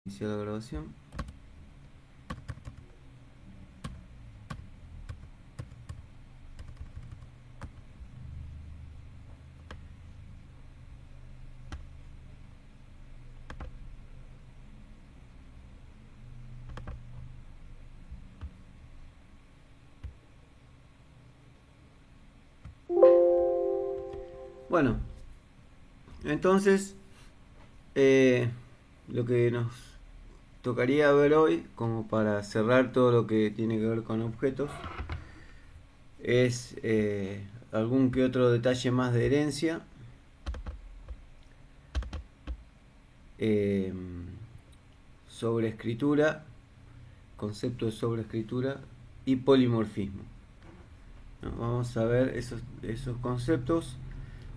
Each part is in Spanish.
Iniciar la grabación. Bueno, entonces lo que nos tocaría ver hoy, como para cerrar todo lo que tiene que ver con objetos, es algún que otro detalle más de herencia, eh, sobreescritura, concepto de sobreescritura y polimorfismo. ¿No? Vamos a ver esos conceptos.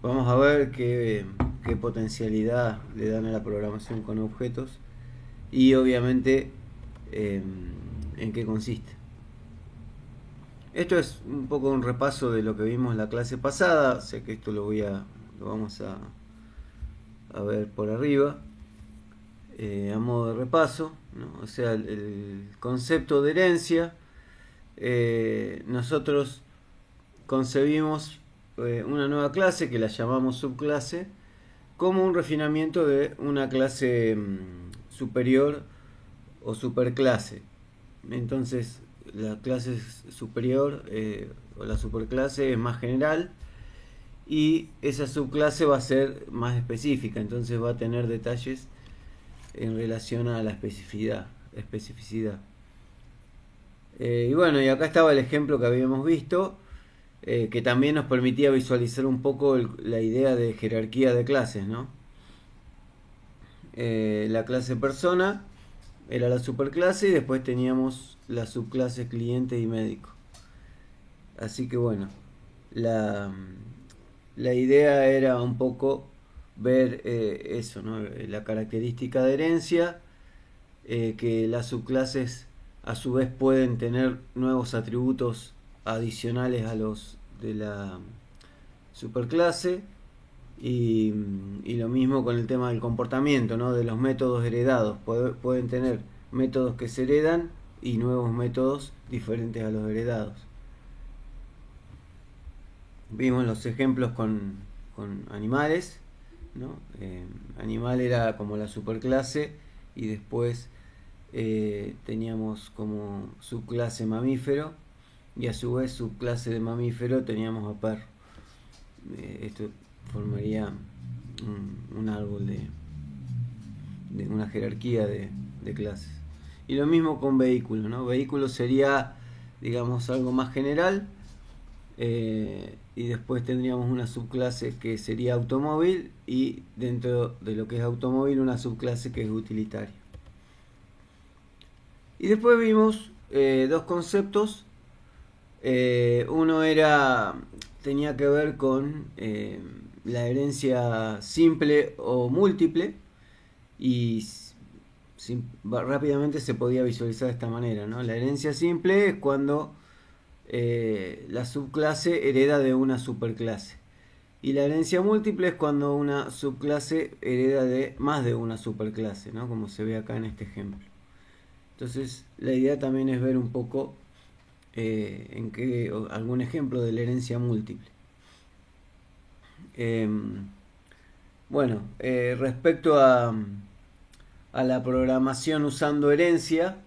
Vamos a ver qué potencialidad le dan a la programación con objetos y obviamente en qué consiste. Esto es un poco un repaso de lo que vimos en la clase pasada. Sé que esto lo vamos a ver por arriba, a modo de repaso, ¿no? O sea, el concepto de herencia, nosotros concebimos una nueva clase que la llamamos subclase como un refinamiento de una clase superior o superclase. Entonces la clase superior o la superclase es más general y esa subclase va a ser más específica, entonces va a tener detalles en relación a la especificidad. Y bueno, y acá estaba el ejemplo que habíamos visto, que también nos permitía visualizar un poco la idea de jerarquía de clases, ¿no? La clase persona era la superclase y después teníamos las subclases cliente y médico. Así que bueno, la, la idea era un poco ver eso, ¿no? La característica de herencia, que las subclases a su vez pueden tener nuevos atributos adicionales a los de la superclase y lo mismo con el tema del comportamiento, ¿no? De los métodos heredados. Pueden tener métodos que se heredan y nuevos métodos diferentes a los heredados. Vimos los ejemplos con animales, ¿no? Animal era como la superclase y después teníamos como subclase mamífero y a su vez subclase de mamífero teníamos a perro. Esto formaría un árbol de una jerarquía de clases. Y lo mismo con vehículo, ¿no? Vehículo sería, digamos, algo más general, y después tendríamos una subclase que sería automóvil y dentro de lo que es automóvil una subclase que es utilitaria. Y después vimos dos conceptos. Uno tenía que ver con la herencia simple o múltiple y rápidamente se podía visualizar de esta manera, ¿no? La herencia simple es cuando la subclase hereda de una superclase y la herencia múltiple es cuando una subclase hereda de más de una superclase, ¿no? Como se ve acá en este ejemplo. Entonces la idea también es ver un poco algún ejemplo de la herencia múltiple. Bueno, respecto a la programación usando herencia,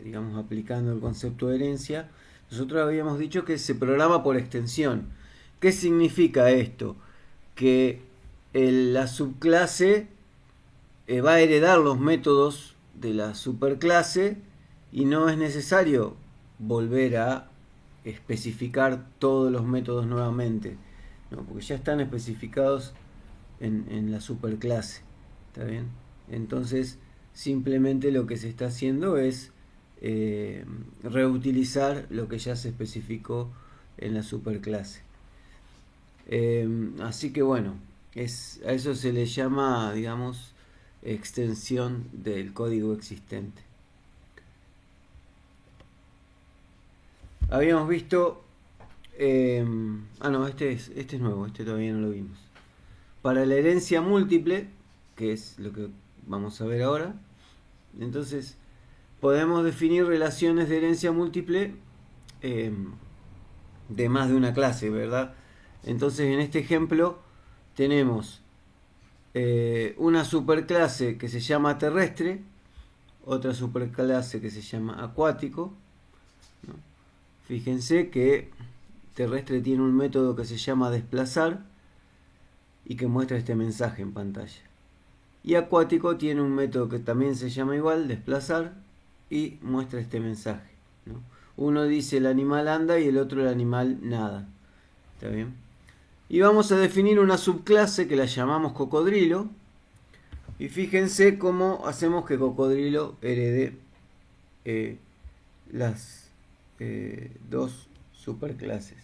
digamos aplicando el concepto de herencia, nosotros habíamos dicho que se programa por extensión. ¿Qué significa esto? Que la subclase va a heredar los métodos de la superclase y no es necesario volver a especificar todos los métodos nuevamente, ¿no? Porque ya están especificados en la superclase. ¿Está bien? Entonces simplemente lo que se está haciendo es reutilizar lo que ya se especificó en la superclase. Así que bueno, a eso se le llama, digamos, extensión del código existente. Habíamos visto no, este es nuevo, este todavía no lo vimos. Para la herencia múltiple, que es lo que vamos a ver ahora. Entonces podemos definir relaciones de herencia múltiple de más de una clase, ¿verdad? Entonces en este ejemplo tenemos una superclase que se llama terrestre, otra superclase que se llama acuático, ¿no? Fíjense que terrestre tiene un método que se llama desplazar y que muestra este mensaje en pantalla. Y acuático tiene un método que también se llama igual, desplazar, y muestra este mensaje, ¿no? Uno dice el animal anda y el otro el animal nada. ¿Está bien? Y vamos a definir una subclase que la llamamos cocodrilo. Y fíjense cómo hacemos que cocodrilo herede las dos superclases.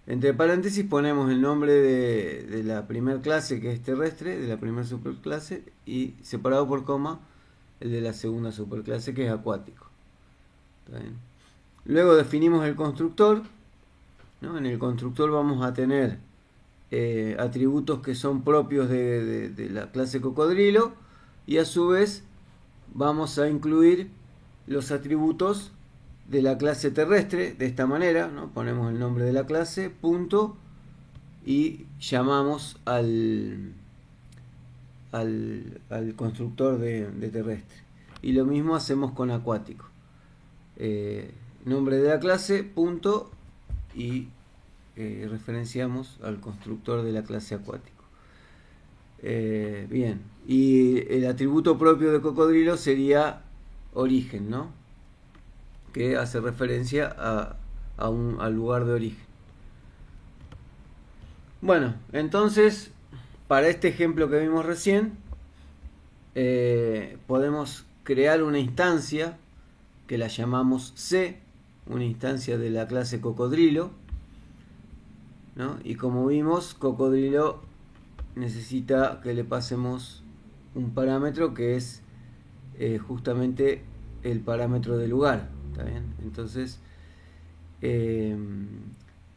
Entre paréntesis ponemos el nombre de la primera clase, que es terrestre, de la primera superclase, y separado por coma el de la segunda superclase, que es acuático. ¿Está bien? Luego definimos el constructor, ¿no? En el constructor vamos a tener atributos que son propios de la clase cocodrilo, y a su vez vamos a incluir los atributos de la clase terrestre de esta manera, ¿no? Ponemos el nombre de la clase, punto, y llamamos al constructor de terrestre. Y lo mismo hacemos con acuático. Nombre de la clase, punto, y referenciamos al constructor de la clase acuático. Bien, y el atributo propio de cocodrilo sería origen, ¿no? Que hace referencia al lugar de origen. Bueno, entonces, para este ejemplo que vimos recién, podemos crear una instancia que la llamamos C, una instancia de la clase cocodrilo, ¿no? Y como vimos, cocodrilo necesita que le pasemos un parámetro que es justamente el parámetro del lugar. ¿Está bien? Entonces,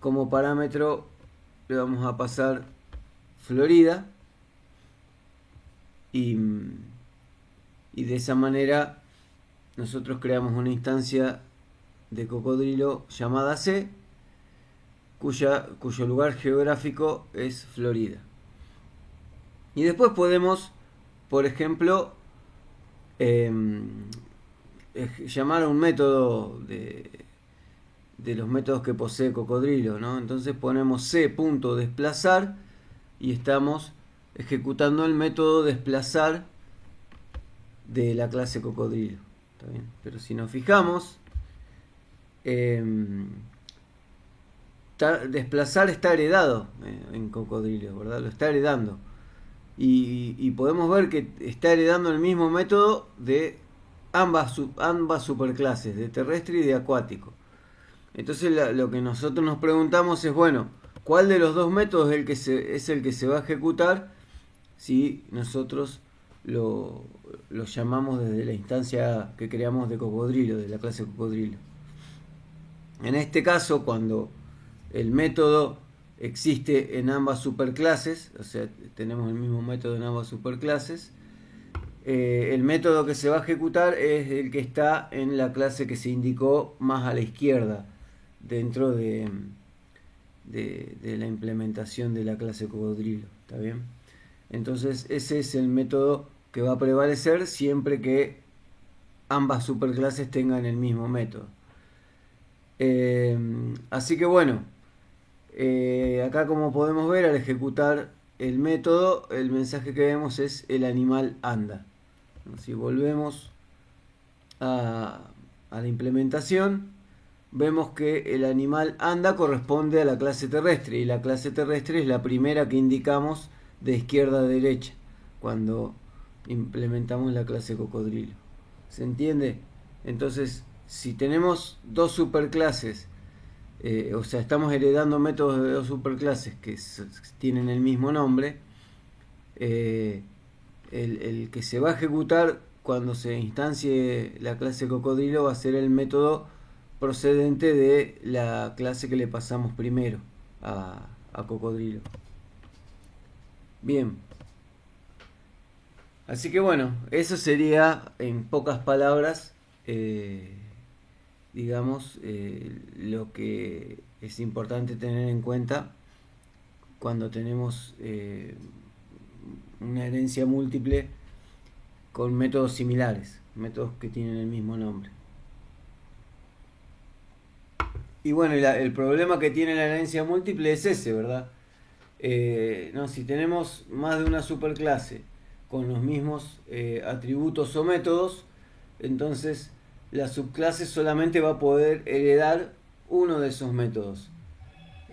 como parámetro le vamos a pasar Florida, y de esa manera nosotros creamos una instancia de cocodrilo llamada C, cuyo lugar geográfico es Florida. Y después podemos, por ejemplo, llamar a un método de los métodos que posee cocodrilo, ¿no? Entonces ponemos c.desplazar y estamos ejecutando el método desplazar de la clase cocodrilo. ¿Está bien? Pero si nos fijamos, desplazar está heredado en cocodrilo, ¿verdad? Lo está heredando. Y podemos ver que está heredando el mismo método de ambas superclases, de terrestre y de acuático. Entonces lo que nosotros nos preguntamos es, bueno, ¿cuál de los dos métodos es el que se va a ejecutar si nosotros lo llamamos desde la instancia que creamos de cocodrilo, de la clase cocodrilo? En este caso, cuando el método existe en ambas superclases, o sea, tenemos el mismo método en ambas superclases, el método que se va a ejecutar es el que está en la clase que se indicó más a la izquierda dentro de la implementación de la clase cocodrilo. ¿Está bien? Entonces ese es el método que va a prevalecer siempre que ambas superclases tengan el mismo método. Así que bueno, acá como podemos ver, al ejecutar el método, el mensaje que vemos es el animal anda. Si volvemos a la implementación, vemos que el animal anda corresponde a la clase terrestre, y la clase terrestre es la primera que indicamos de izquierda a derecha cuando implementamos la clase cocodrilo. ¿Se entiende? Entonces, si tenemos dos superclases, o sea, estamos heredando métodos de dos superclases que tienen el mismo nombre, el que se va a ejecutar cuando se instancie la clase cocodrilo va a ser el método procedente de la clase que le pasamos primero a cocodrilo. Bien, Así que bueno, eso sería en pocas palabras, digamos, lo que es importante tener en cuenta cuando tenemos una herencia múltiple con métodos similares, métodos que tienen el mismo nombre. Y bueno, el problema que tiene la herencia múltiple es ese, ¿verdad? No, si tenemos más de una superclase con los mismos atributos o métodos, entonces la subclase solamente va a poder heredar uno de esos métodos.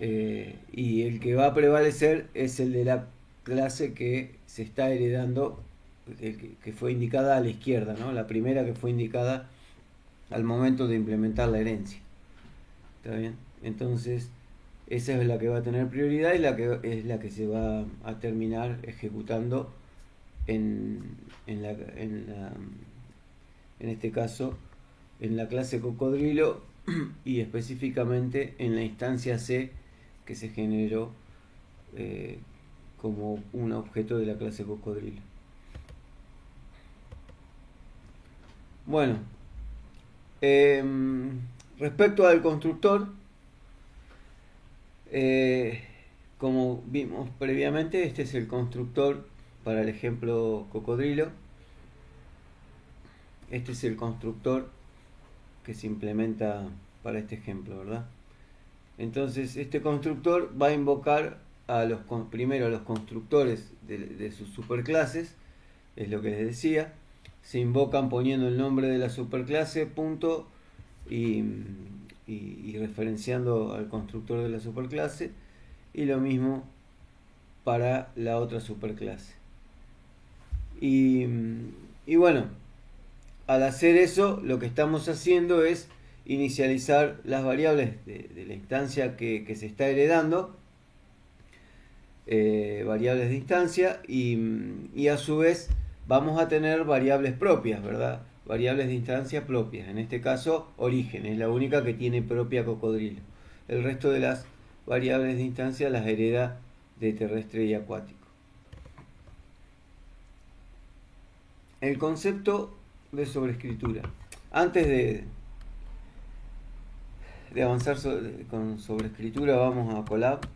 Y el que va a prevalecer es el de la clase que se está heredando, que fue indicada a la izquierda, ¿no? La primera que fue indicada al momento de implementar la herencia. ¿Está bien? Entonces, esa es la que va a tener prioridad y es la que se va a terminar ejecutando en, en este caso, en la clase cocodrilo y específicamente en la instancia C que se generó como un objeto de la clase cocodrilo. Bueno, respecto al constructor, como vimos previamente, este es el constructor para el ejemplo cocodrilo. Este es el constructor que se implementa para este ejemplo, ¿verdad? Entonces este constructor va a invocar primero a los constructores de sus superclases, es lo que les decía. Se invocan poniendo el nombre de la superclase, punto, y referenciando al constructor de la superclase, y lo mismo para la otra superclase. Y bueno, al hacer eso, lo que estamos haciendo es inicializar las variables de la instancia que se está heredando, variables de instancia, y a su vez vamos a tener variables propias, ¿verdad? Variables de instancia propias. En este caso, origen, es la única que tiene propia cocodrilo. El resto de las variables de instancia las hereda de terrestre y acuático. El concepto de sobrescritura. Antes de avanzar con sobrescritura, vamos a Colab. Aquí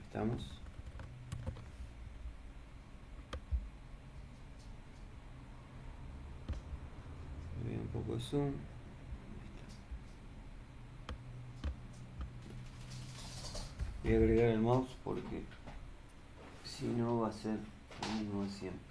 estamos. Voy a un poco de zoom. Voy a agregar el mouse porque si no va a ser lo mismo de siempre.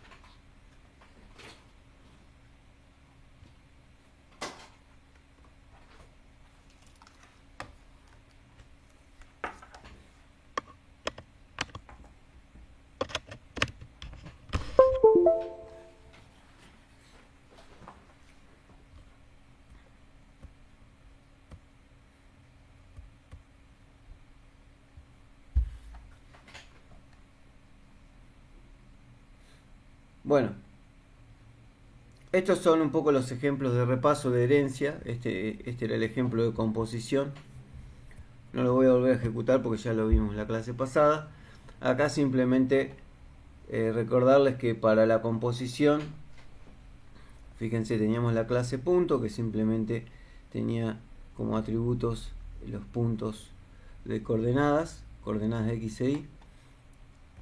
Bueno, estos son un poco los ejemplos de repaso de herencia. Este era el ejemplo de composición. No lo voy a volver a ejecutar porque ya lo vimos en la clase pasada. Acá simplemente recordarles que para la composición, fíjense, teníamos la clase punto que simplemente tenía como atributos los puntos de coordenadas de x e y.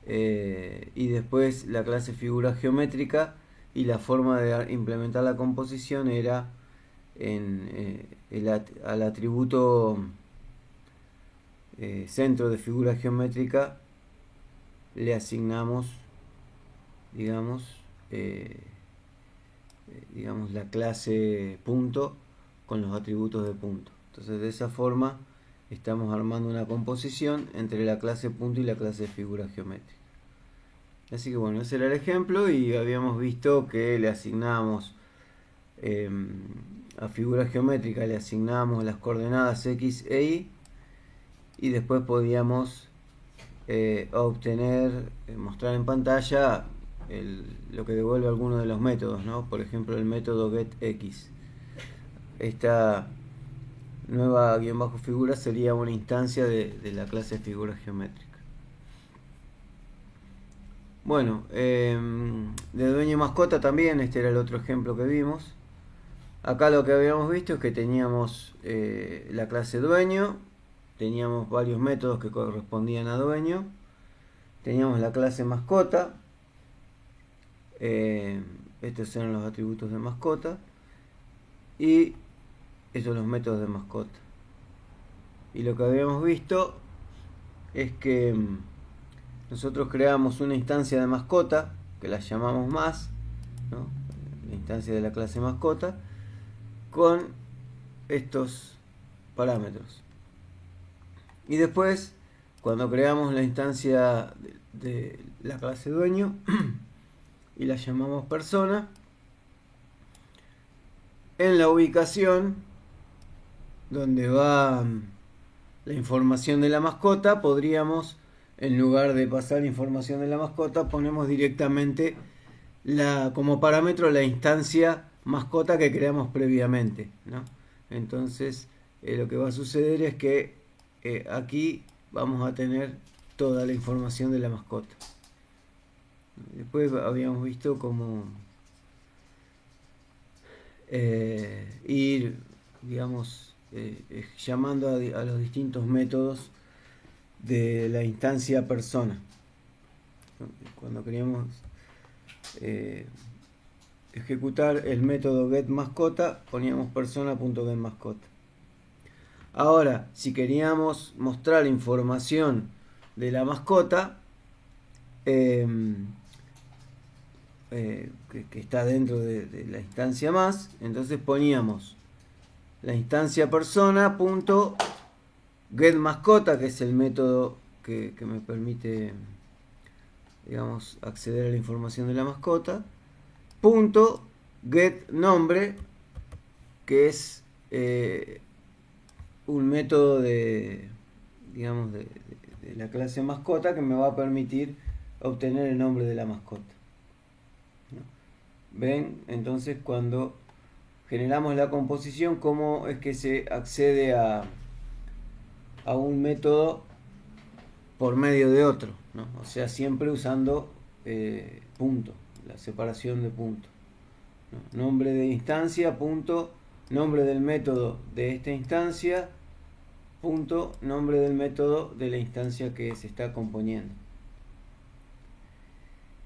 Y después la clase figura geométrica, y la forma de implementar la composición era al atributo centro de figura geométrica le asignamos, digamos, la clase punto con los atributos de punto. Entonces de esa forma estamos armando una composición entre la clase punto y la clase figura geométrica. Así que bueno, ese era el ejemplo, y habíamos visto que le asignamos a figura geométrica le asignamos las coordenadas x e y después podíamos obtener, mostrar en pantalla lo que devuelve alguno de los métodos, ¿no? Por ejemplo, el método getX. Esta nueva guión bajo figura sería una instancia de la clase figura geométrica. Bueno, de dueño y mascota también, este era el otro ejemplo que vimos. Acá lo que habíamos visto es que teníamos la clase dueño, teníamos varios métodos que correspondían a dueño, teníamos la clase mascota, estos eran los atributos de mascota, y estos los métodos de mascota. Y lo que habíamos visto es que nosotros creamos una instancia de mascota, que la llamamos más, ¿no? La instancia de la clase mascota, con estos parámetros. Y después, cuando creamos la instancia de la clase dueño y la llamamos persona, en la ubicación donde va la información de la mascota, podríamos, en lugar de pasar información de la mascota, ponemos directamente como parámetro la instancia mascota que creamos previamente, ¿no? Entonces, lo que va a suceder es que aquí vamos a tener toda la información de la mascota. Después habíamos visto cómo ir, digamos, llamando a los distintos métodos de la instancia persona. Cuando queríamos ejecutar el método getMascota, poníamos persona.getMascota. Ahora, si queríamos mostrar información de la mascota que está dentro de la instancia más, entonces poníamos la instancia persona.getMascota, que es el método que me permite, digamos, acceder a la información de la mascota, punto getNombre, que es un método de, digamos, de la clase mascota que me va a permitir obtener el nombre de la mascota, ¿no? Ven, entonces cuando generamos la composición, cómo es que se accede a un método por medio de otro, ¿no? O sea, siempre usando punto, la separación de punto, ¿no? Nombre de instancia, punto, nombre del método de esta instancia, punto, nombre del método de la instancia que se está componiendo.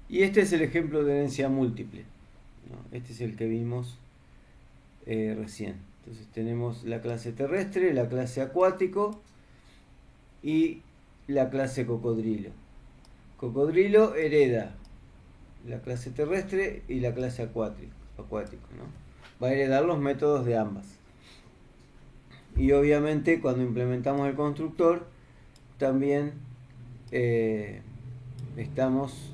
Y este es el ejemplo de herencia múltiple, ¿no? Este es el que vimos recién. Entonces tenemos la clase terrestre, la clase acuático y la clase cocodrilo. Cocodrilo hereda la clase terrestre y la clase acuático, ¿no? Va a heredar los métodos de ambas. Y obviamente cuando implementamos el constructor también estamos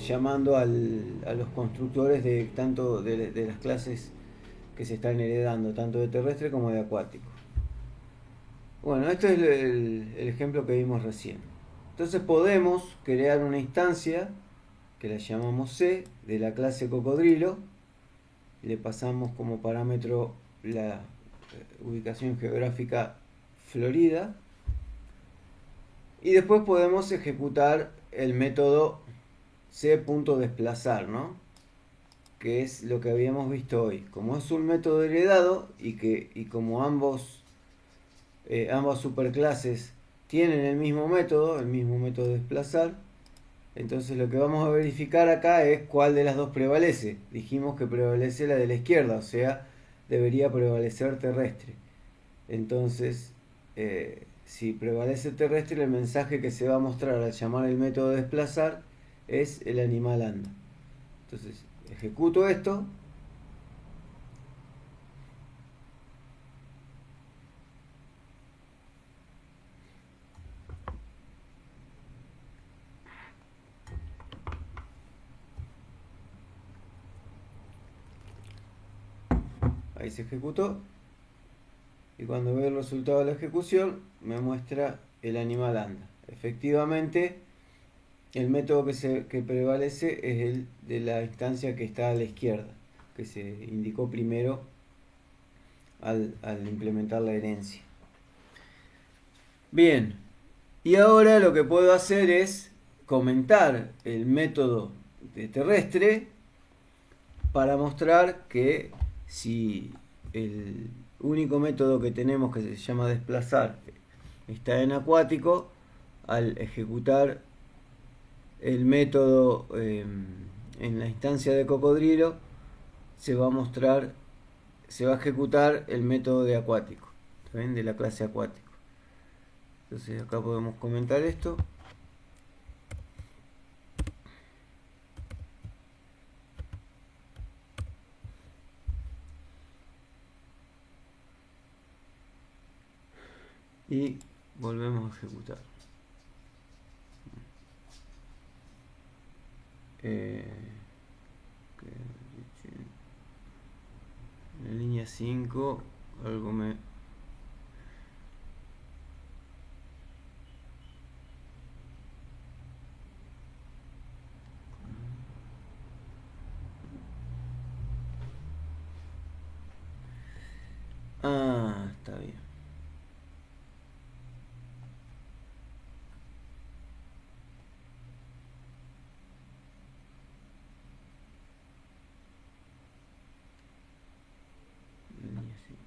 llamando a los constructores de tanto de las clases que se están heredando, tanto de terrestre como de acuático. Bueno, esto es el ejemplo que vimos recién. Entonces podemos crear una instancia que la llamamos C de la clase cocodrilo, le pasamos como parámetro la ubicación geográfica Florida, y después podemos ejecutar el método C.desplazar, ¿no? Que es lo que habíamos visto hoy. Como es un método heredado y como ambas superclases tienen el mismo método desplazar, entonces lo que vamos a verificar acá es cuál de las dos prevalece. Dijimos que prevalece la de la izquierda, o sea, debería prevalecer terrestre. Entonces, si prevalece terrestre, el mensaje que se va a mostrar al llamar el método desplazar es el animal anda. Entonces, ejecuto esto. Ahí se ejecutó. Y cuando veo el resultado de la ejecución, me muestra el animal anda. Efectivamente, el método que prevalece es el de la instancia que está a la izquierda, que se indicó primero al implementar la herencia. Bien, Y ahora lo que puedo hacer es comentar el método de terrestre para mostrar que si el único método que tenemos, que se llama desplazar, está en acuático, al ejecutar el método en la instancia de cocodrilo, se va a mostrar, se va a ejecutar el método de acuático, ¿saben? De la clase acuático. Entonces acá podemos comentar esto. Y volvemos a ejecutar. En la línea 5 algo me... Ah, está bien. Línea 5.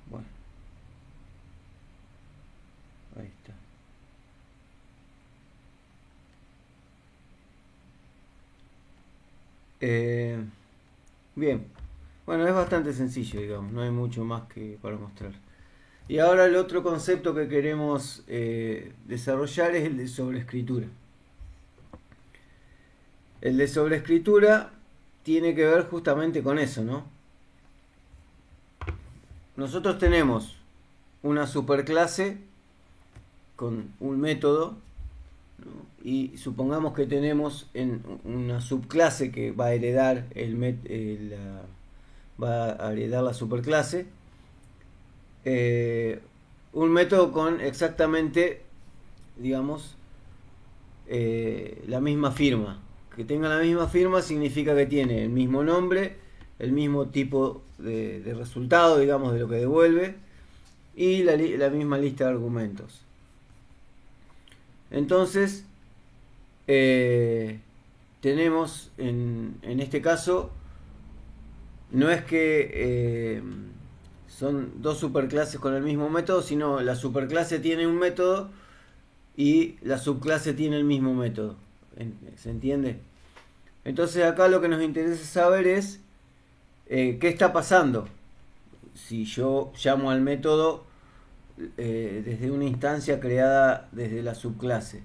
Bueno, ahí está. Bien, bueno, es bastante sencillo, digamos, no hay mucho más que para mostrar. Y ahora el otro concepto que queremos desarrollar es el de sobreescritura. El de sobreescritura tiene que ver justamente con eso, ¿no? Nosotros tenemos una superclase con un método, ¿no? Y supongamos que tenemos en una subclase que va a heredar va a heredar la superclase, un método con exactamente, digamos, la misma firma. Que tenga la misma firma significa que tiene el mismo nombre, el mismo tipo de resultado, digamos, de lo que devuelve, y la misma lista de argumentos. Entonces, tenemos en este caso, no es que son dos superclases con el mismo método, sino la superclase tiene un método y la subclase tiene el mismo método. ¿Se entiende? Entonces acá lo que nos interesa saber es qué está pasando si yo llamo al método desde una instancia creada desde la subclase,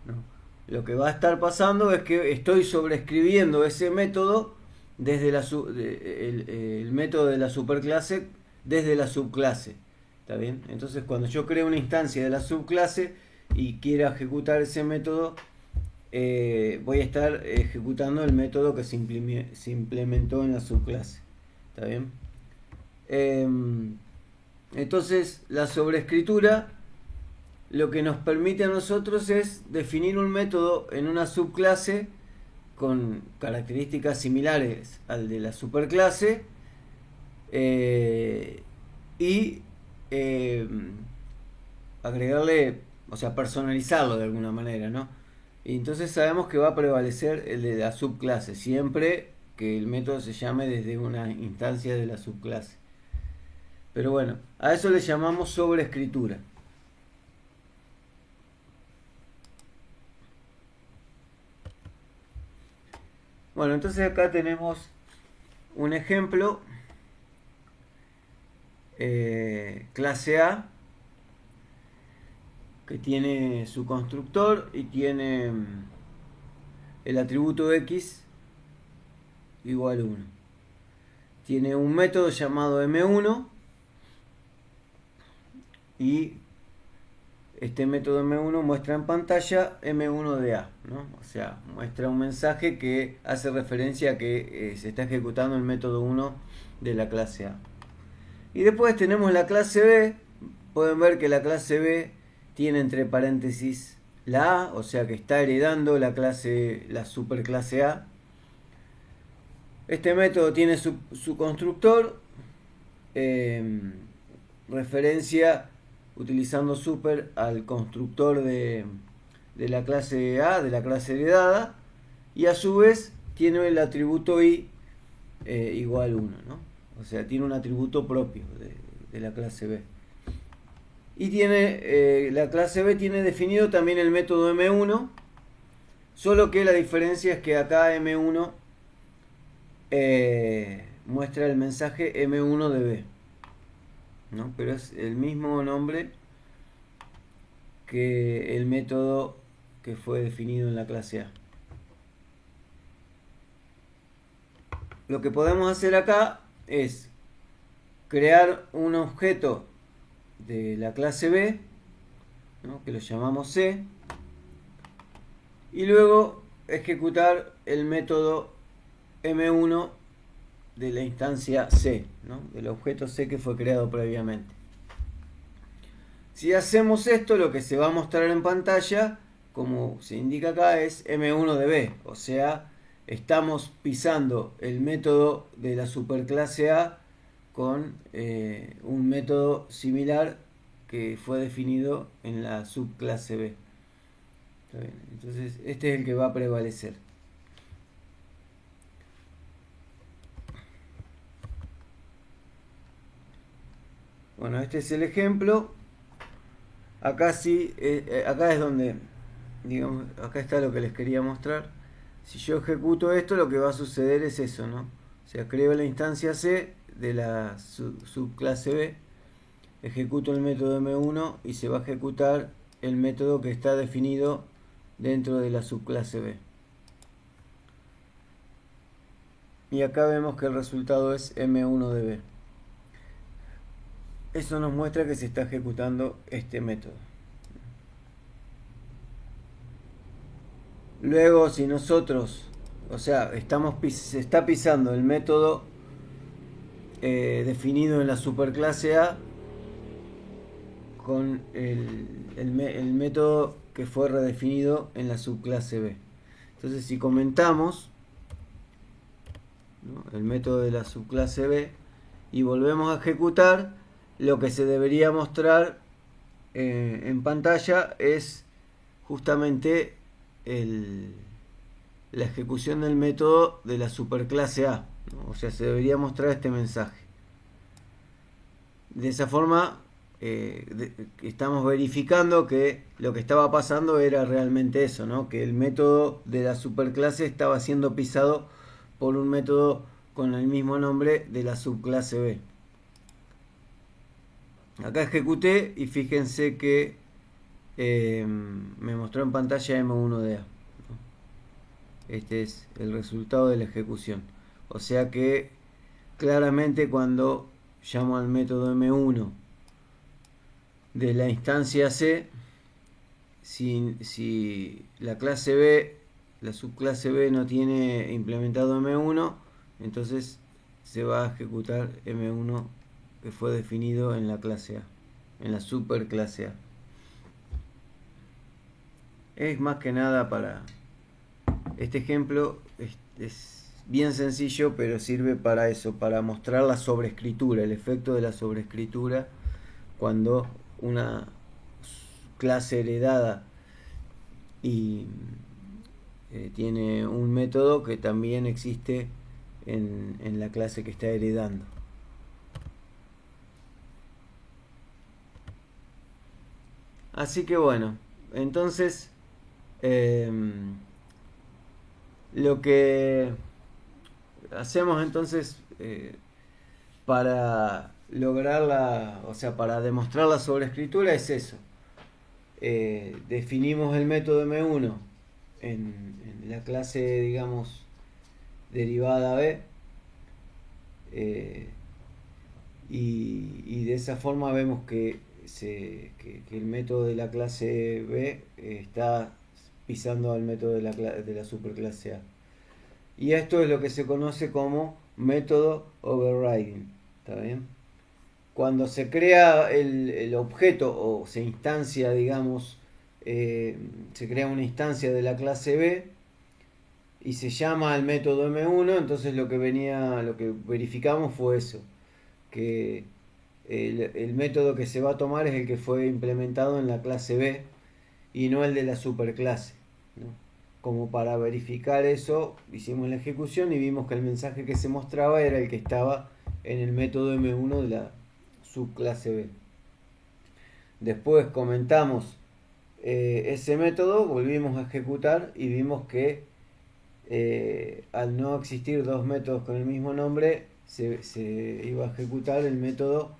¿no? Lo que va a estar pasando es que estoy sobreescribiendo ese método desde el método de la superclase desde la subclase. ¿Está bien? Entonces cuando yo creo una instancia de la subclase y quiera ejecutar ese método, voy a estar ejecutando el método que se implementó en la subclase. ¿Está bien? Entonces la sobreescritura lo que nos permite a nosotros es definir un método en una subclase con características similares al de la superclase, y agregarle, o sea, personalizarlo de alguna manera, ¿no? Y entonces sabemos que va a prevalecer el de la subclase, siempre que el método se llame desde una instancia de la subclase. Pero bueno, a eso le llamamos sobreescritura. Bueno, entonces acá tenemos un ejemplo, clase A, que tiene su constructor y tiene el atributo X igual a 1. tiene un método llamado M1 y este método M1 muestra en pantalla M1 de A, ¿no? O sea, muestra un mensaje que hace referencia a que se está ejecutando el método 1 de la clase A. Y después tenemos la clase B. Pueden ver que la clase B tiene entre paréntesis la A, o sea que está heredando la superclase A. Este método tiene su constructor, referencia utilizando super al constructor de la clase A, de la clase heredada, y a su vez tiene el atributo i igual 1, ¿no? O sea, tiene un atributo propio de la clase B. Y tiene la clase B tiene definido también el método M1, solo que la diferencia es que acá M1 muestra el mensaje M1 de B, ¿no? Pero es el mismo nombre que el método que fue definido en la clase A. Lo que podemos hacer acá es crear un objeto de la clase B, ¿no? Que lo llamamos C, y luego ejecutar el método M1 de la instancia C, ¿no? Del objeto C que fue creado previamente. Si hacemos esto, lo que se va a mostrar en pantalla, como se indica acá, es M1 de B, o sea, estamos pisando el método de la superclase A con un método similar que fue definido en la subclase B. ¿Está bien? Entonces, este es el que va a prevalecer. Bueno, este es el ejemplo. Acá sí, acá es donde, digamos, acá está lo que les quería mostrar. Si yo ejecuto esto, lo que va a suceder es eso, ¿no? O sea, creo la instancia C de la subclase B, ejecuto el método M1 y se va a ejecutar el método que está definido dentro de la subclase B. Y acá vemos que el resultado es M1 de B. Eso nos muestra que se está ejecutando este método. Luego, si nosotros, o sea, se está pisando el método definido en la superclase A con el método que fue redefinido en la subclase B. Entonces, si comentamos, ¿no?, el método de la subclase B y volvemos a ejecutar, lo que se debería mostrar en pantalla es justamente la ejecución del método de la superclase A, ¿no? O sea, se debería mostrar este mensaje. De esa forma estamos verificando que lo que estaba pasando era realmente eso, ¿no? Que el método de la superclase estaba siendo pisado por un método con el mismo nombre de la subclase B. Acá ejecuté y fíjense que me mostró en pantalla M1 de A. Este es el resultado de la ejecución. O sea que claramente cuando llamo al método M1 de la instancia C, si la clase B, la subclase B no tiene implementado M1, entonces se va a ejecutar M1 que fue definido en la clase A, en la superclase A. Es más que nada para este ejemplo, es bien sencillo, pero sirve para eso, para mostrar la sobreescritura, el efecto de la sobreescritura cuando una clase heredada y tiene un método que también existe en la clase que está heredando. Así que bueno, entonces lo que hacemos entonces para lograr o sea, para demostrar la sobreescritura es eso. Definimos el método M1 en la clase, digamos, derivada B. eh, y de esa forma vemos que el método de la clase B está pisando al método de la superclase A. Y esto es lo que se conoce como método overriding. ¿Está bien? Cuando se crea el objeto o se instancia, digamos, se crea una instancia de la clase B y se llama al método M1, entonces lo que verificamos fue eso, que el método que se va a tomar es el que fue implementado en la clase B y no el de la superclase, ¿no? Como para verificar eso, hicimos la ejecución y vimos que el mensaje que se mostraba era el que estaba en el método M1 de la subclase B. Después comentamos ese método, volvimos a ejecutar y vimos que al no existir dos métodos con el mismo nombre, se iba a ejecutar el método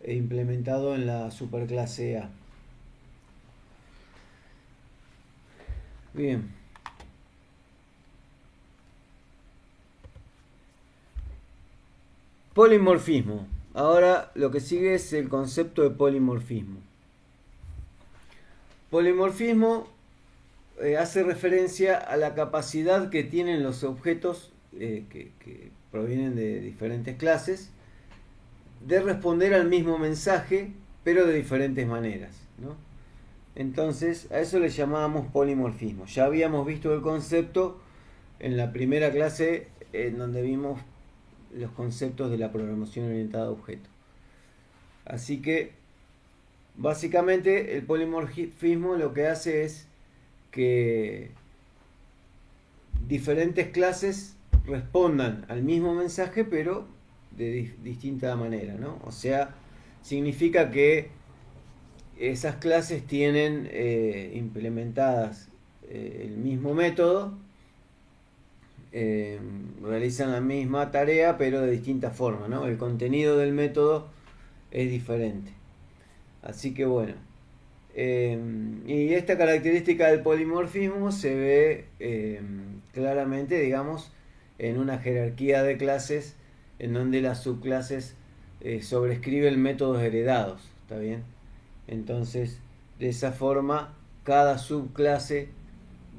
implementado en la superclase A. Bien. Polimorfismo. Ahora lo que sigue es el concepto de polimorfismo. Polimorfismo hace referencia a la capacidad que tienen los objetos que provienen de diferentes clases de responder al mismo mensaje, pero de diferentes maneras, ¿no? Entonces, a eso le llamábamos polimorfismo. Ya habíamos visto el concepto en la primera clase, en donde vimos los conceptos de la programación orientada a objetos. Así que, básicamente, el polimorfismo lo que hace es que diferentes clases respondan al mismo mensaje, pero de distinta manera, ¿no? O sea, significa que esas clases tienen implementadas el mismo método, realizan la misma tarea, pero de distinta forma, ¿no? El contenido del método es diferente. Así que bueno, y esta característica del polimorfismo se ve claramente, digamos, en una jerarquía de clases en donde las subclases sobrescriben métodos heredados, ¿está bien? Entonces, de esa forma, cada subclase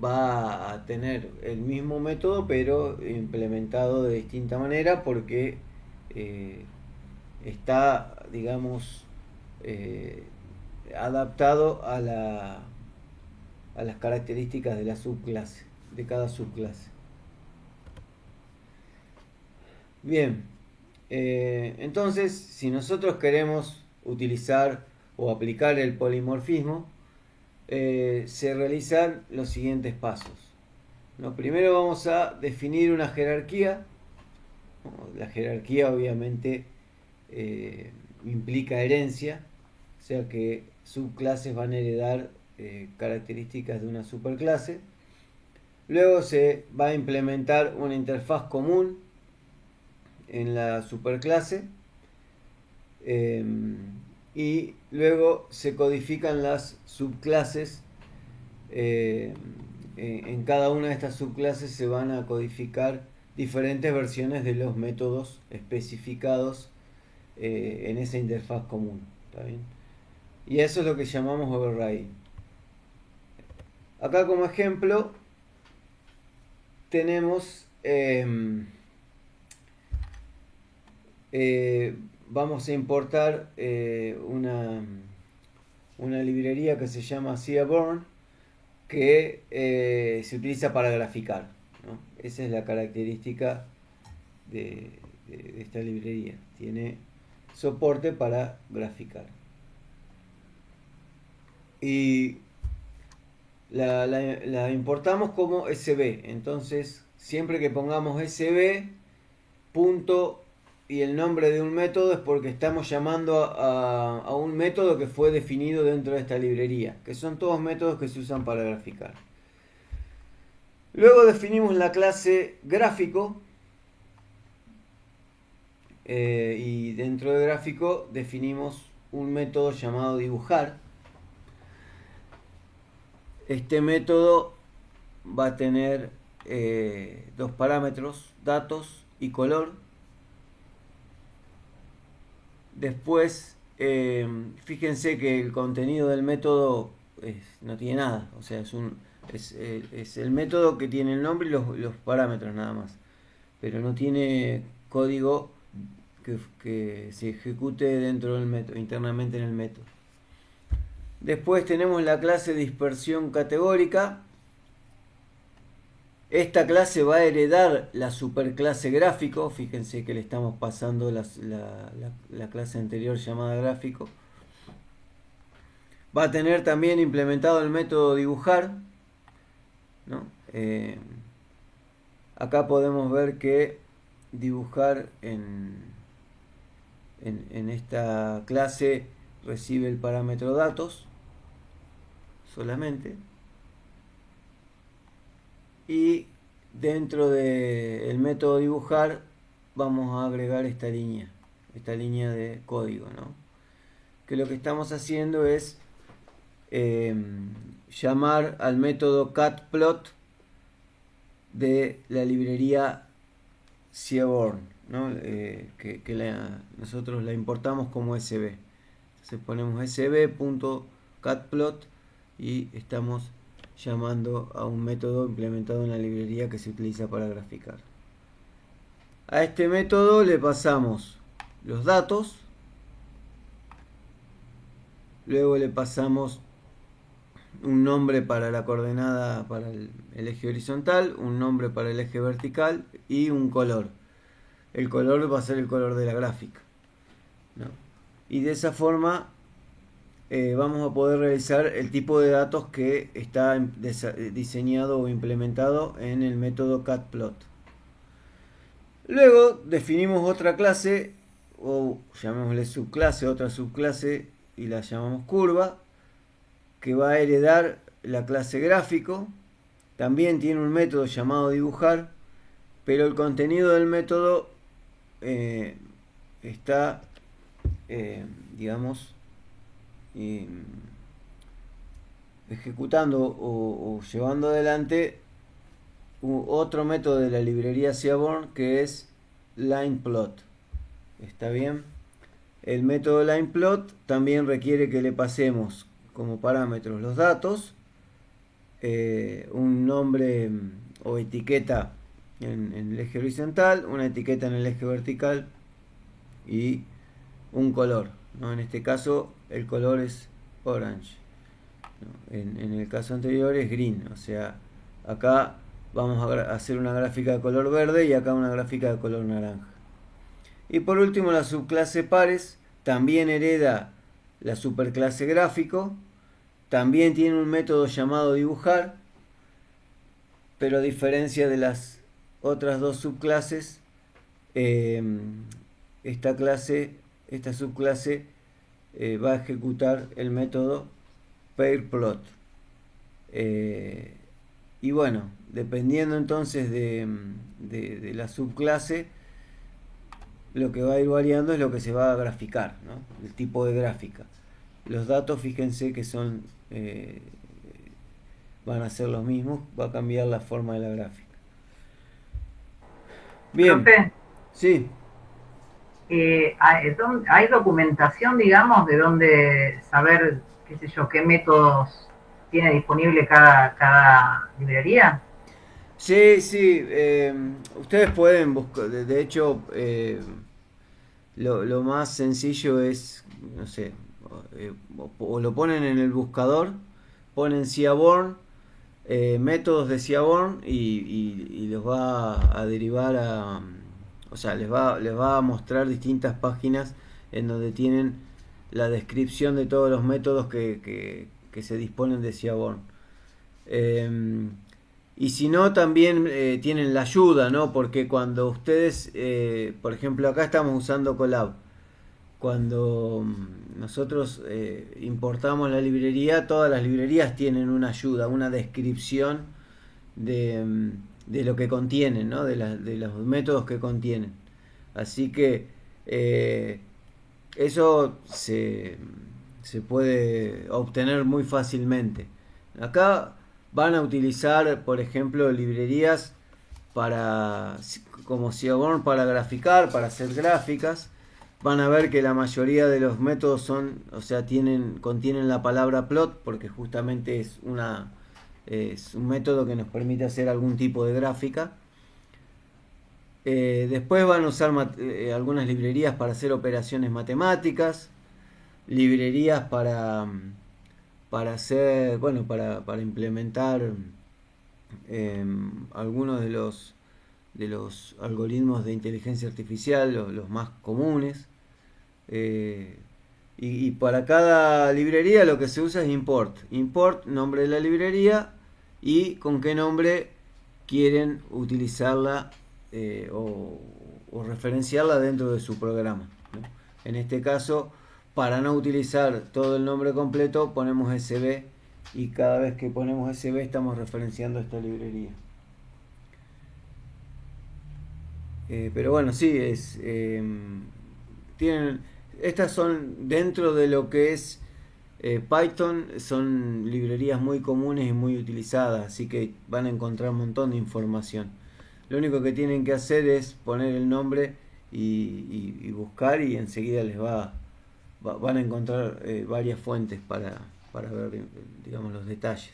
va a tener el mismo método, pero implementado de distinta manera porque está, digamos, adaptado a las características de la subclase, de cada subclase. Bien, entonces, si nosotros queremos utilizar o aplicar el polimorfismo, se realizan los siguientes pasos, ¿no? Primero vamos a definir una jerarquía. La jerarquía obviamente implica herencia, o sea que subclases van a heredar características de una superclase. Luego se va a implementar una interfaz común en la superclase y luego se codifican las subclases. En cada una de estas subclases se van a codificar diferentes versiones de los métodos especificados en esa interfaz común, ¿está bien? Y eso es lo que llamamos overriding. Acá como ejemplo tenemos vamos a importar una librería que se llama Seaborn, que se utiliza para graficar, ¿no? Esa es la característica de esta librería. Tiene soporte para graficar. Y la importamos como SB. Entonces, siempre que pongamos SB, punto y el nombre de un método, es porque estamos llamando a un método que fue definido dentro de esta librería, que son todos métodos que se usan para graficar. Luego definimos la clase gráfico, y dentro de gráfico definimos un método llamado dibujar. Este método va a tener dos parámetros, datos y color. Después, fíjense que el contenido del método no tiene nada, o sea, es el método que tiene el nombre y los parámetros nada más, pero no tiene código que se ejecute dentro del método, internamente en el método. Después tenemos la clase dispersión categórica. Esta clase va a heredar la superclase gráfico. Fíjense que le estamos pasando la clase anterior llamada gráfico. Va a tener también implementado el método dibujar, ¿no? Acá podemos ver que dibujar en esta clase recibe el parámetro datos solamente, y dentro del método dibujar vamos a agregar esta línea de código, ¿no? Que lo que estamos haciendo es llamar al método catplot de la librería Seaborn, ¿no? Nosotros la importamos como SB. Entonces ponemos sb.catplot y estamos llamando a un método implementado en la librería que se utiliza para graficar. A este método le pasamos los datos, luego le pasamos un nombre para la coordenada, para el eje horizontal, un nombre para el eje vertical y un color. El color va a ser el color de la gráfica, ¿no? Y de esa forma vamos a poder realizar el tipo de datos que está diseñado o implementado en el método catplot. Luego definimos otra clase, o llamémosle subclase, otra subclase, y la llamamos curva, que va a heredar la clase gráfico. También tiene un método llamado dibujar, pero el contenido del método está, digamos, ejecutando o llevando adelante otro método de la librería Seaborn, que es lineplot. ¿Está bien? El método lineplot también requiere que le pasemos como parámetros los datos, un nombre o etiqueta en el eje horizontal, una etiqueta en el eje vertical y un color, ¿no? En este caso el color es orange, ¿no? En el caso anterior es green, o sea, acá vamos a hacer una gráfica de color verde y acá una gráfica de color naranja. Y por último, la subclase pares también hereda la superclase gráfico, también tiene un método llamado dibujar, pero a diferencia de las otras dos subclases, esta subclase va a ejecutar el método pairPlot. Y bueno, dependiendo entonces de la subclase, lo que va a ir variando es lo que se va a graficar, ¿no? El tipo de gráfica. Los datos, fíjense que van a ser los mismos, va a cambiar la forma de la gráfica. Bien. Profe, Sí. ¿hay documentación, digamos, de dónde saber, qué sé yo, qué métodos tiene disponible cada librería? Sí, sí. Ustedes pueden buscar, de hecho, lo más sencillo es, no sé, o lo ponen en el buscador, ponen Seaborn, métodos de Seaborn y los va a derivar o sea, les va a mostrar distintas páginas en donde tienen la descripción de todos los métodos que se disponen de Seaborn. Y si no, también tienen la ayuda, ¿no? Porque cuando ustedes, por ejemplo, acá estamos usando Colab. Cuando nosotros importamos la librería, todas las librerías tienen una ayuda, una descripción de lo que contienen, ¿no? De los métodos que contienen. Así que eso se puede obtener muy fácilmente. Acá van a utilizar, por ejemplo, librerías como Seaborn para graficar, para hacer gráficas. van a ver que la mayoría de los métodos son, o sea, contienen la palabra plot, porque justamente es un método que nos permite hacer algún tipo de gráfica. Después van a usar algunas librerías para hacer operaciones matemáticas, librerías para hacer, bueno, para implementar algunos de los algoritmos de inteligencia artificial, los más comunes. Y para cada librería lo que se usa es import. Import, nombre de la librería y con qué nombre quieren utilizarla o referenciarla dentro de su programa, ¿no? En este caso, para no utilizar todo el nombre completo, ponemos SB y cada vez que ponemos SB estamos referenciando esta librería. Pero bueno, sí, tienen, estas son dentro de lo que es Python, son librerías muy comunes y muy utilizadas, así que van a encontrar un montón de información. Lo único que tienen que hacer es poner el nombre y buscar y enseguida van a encontrar varias fuentes para ver, digamos, los detalles.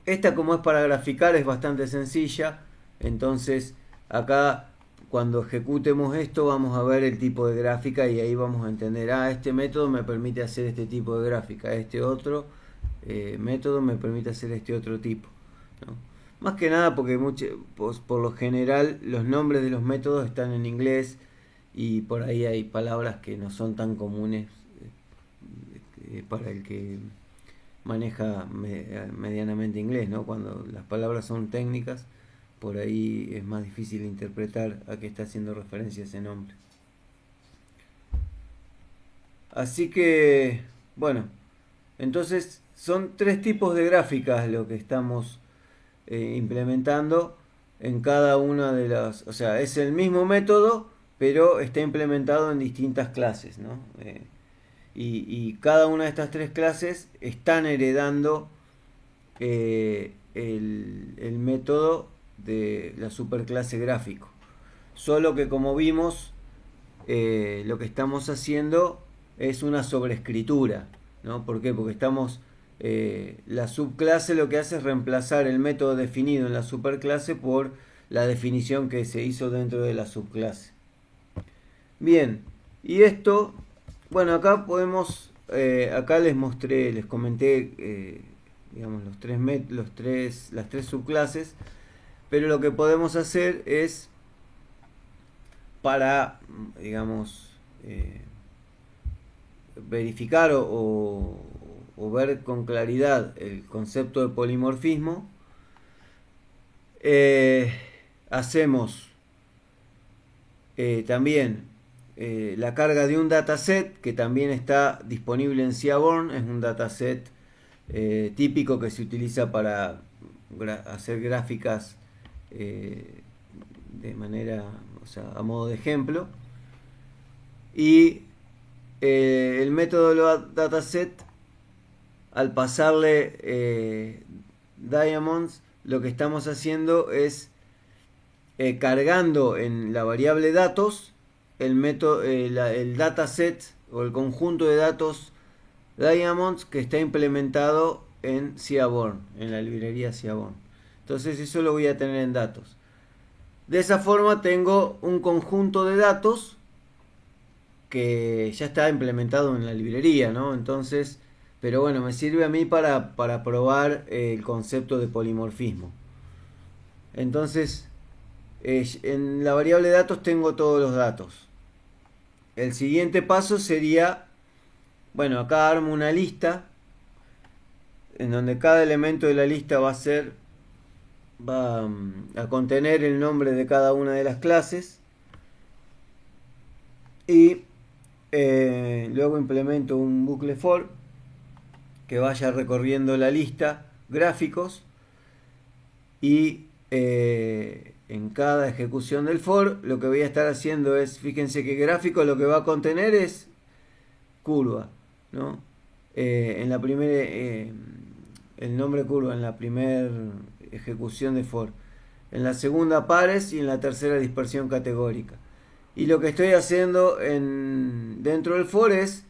Esta, como es para graficar, es bastante sencilla. Entonces acá cuando ejecutemos esto vamos a ver el tipo de gráfica y ahí vamos a entender, este método me permite hacer este tipo de gráfica, este otro método me permite hacer este otro tipo, ¿no? Más que nada porque por lo general los nombres de los métodos están en inglés y por ahí hay palabras que no son tan comunes para el que maneja medianamente inglés, ¿no? Cuando las palabras son técnicas, por ahí es más difícil interpretar a qué está haciendo referencia ese nombre. Así que, bueno, entonces son tres tipos de gráficas lo que estamos implementando en cada una de las, o sea, es el mismo método, pero está implementado en distintas clases, ¿no? Y cada una de estas tres clases están heredando el método de la superclase gráfico. Solo que, como vimos, lo que estamos haciendo es una sobreescritura, ¿no? ¿Por qué? Porque la subclase lo que hace es reemplazar el método definido en la superclase por la definición que se hizo dentro de la subclase. Bien, y esto, bueno, acá podemos, acá les comenté, digamos, las tres subclases, pero lo que podemos hacer es para, digamos, verificar o ver con claridad el concepto de polimorfismo, hacemos también la carga de un dataset que también está disponible en Seaborn. Es un dataset típico que se utiliza para hacer gráficas de manera, o sea, a modo de ejemplo. Y el método dataset, al pasarle diamonds, lo que estamos haciendo es cargando en la variable datos el dataset o el conjunto de datos diamonds que está implementado en Seaborn, en la librería Seaborn. Entonces eso lo voy a tener en datos. De esa forma tengo un conjunto de datos que ya está implementado en la librería, ¿no? Entonces, pero bueno, me sirve a mí para probar el concepto de polimorfismo. Entonces, en la variable datos tengo todos los datos. El siguiente paso sería, bueno, acá armo una lista en donde cada elemento de la lista va a contener el nombre de cada una de las clases y luego implemento un bucle for que vaya recorriendo la lista gráficos y en cada ejecución del for lo que voy a estar haciendo es, fíjense que gráfico lo que va a contener es curva, ¿no? En la primera el nombre curva en la primera ejecución de for, en la segunda pares y en la tercera dispersión categórica. Y lo que estoy haciendo dentro del for es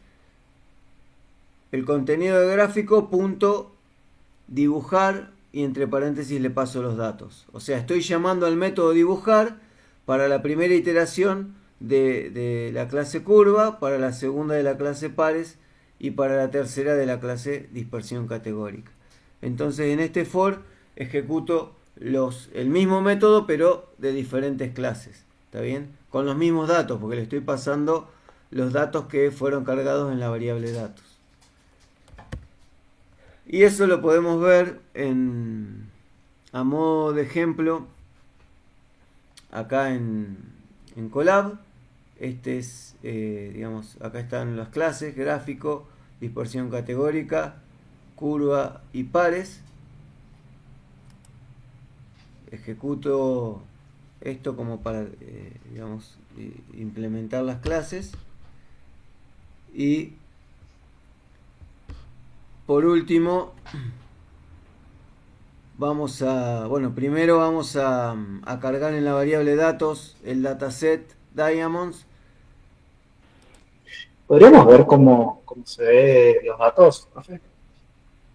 el contenido de gráfico punto dibujar y entre paréntesis le paso los datos. O sea, estoy llamando al método dibujar para la primera iteración de la clase curva, para la segunda de la clase pares y para la tercera de la clase dispersión categórica. Entonces en este for ejecuto el mismo método pero de diferentes clases. ¿Está bien? Con los mismos datos, porque le estoy pasando los datos que fueron cargados en la variable datos. Y eso lo podemos ver a modo de ejemplo acá en Colab. Este es, digamos, acá están las clases, gráfico, dispersión categórica, curva y pares. Ejecuto esto como para, digamos, implementar las clases. Y por último, primero vamos a cargar en la variable datos el dataset Diamonds. ¿Podríamos ver cómo se ve los datos, profe?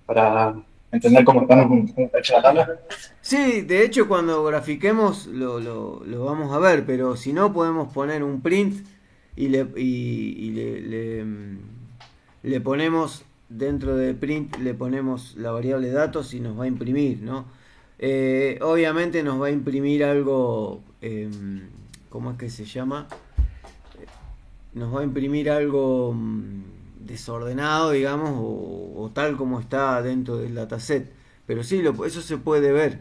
Para entender cómo está hecha la tabla. Sí, de hecho cuando grafiquemos lo vamos a ver, pero si no podemos poner un print y le ponemos dentro de print, le ponemos la variable datos y nos va a imprimir, ¿no? Obviamente nos va a imprimir algo, ¿cómo es que se llama? Nos va a imprimir algo desordenado, digamos, o tal como está dentro del dataset. Pero sí, eso se puede ver.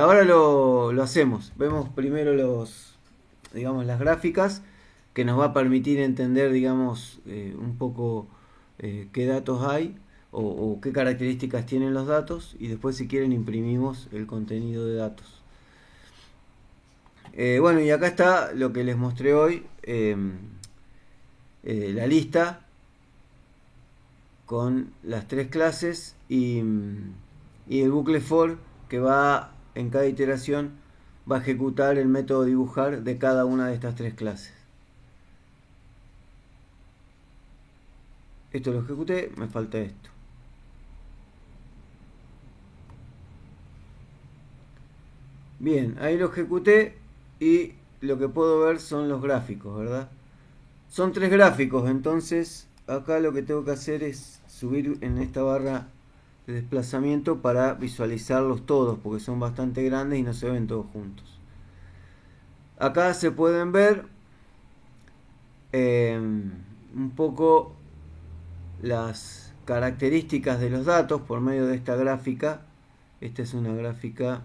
Ahora lo hacemos. Vemos primero las gráficas, que nos va a permitir entender, digamos, un poco qué datos hay o qué características tienen los datos, y después, si quieren, imprimimos el contenido de datos. Y acá está lo que les mostré hoy, la lista con las tres clases y el bucle for que va en cada iteración va a ejecutar el método dibujar de cada una de estas tres clases. Esto lo ejecuté, me falta esto. Bien, ahí lo ejecuté y lo que puedo ver son los gráficos, ¿verdad? Son tres gráficos, entonces acá lo que tengo que hacer es subir en esta barra de desplazamiento para visualizarlos todos, porque son bastante grandes y no se ven todos juntos. Acá se pueden ver un poco las características de los datos por medio de esta gráfica. Esta es una gráfica,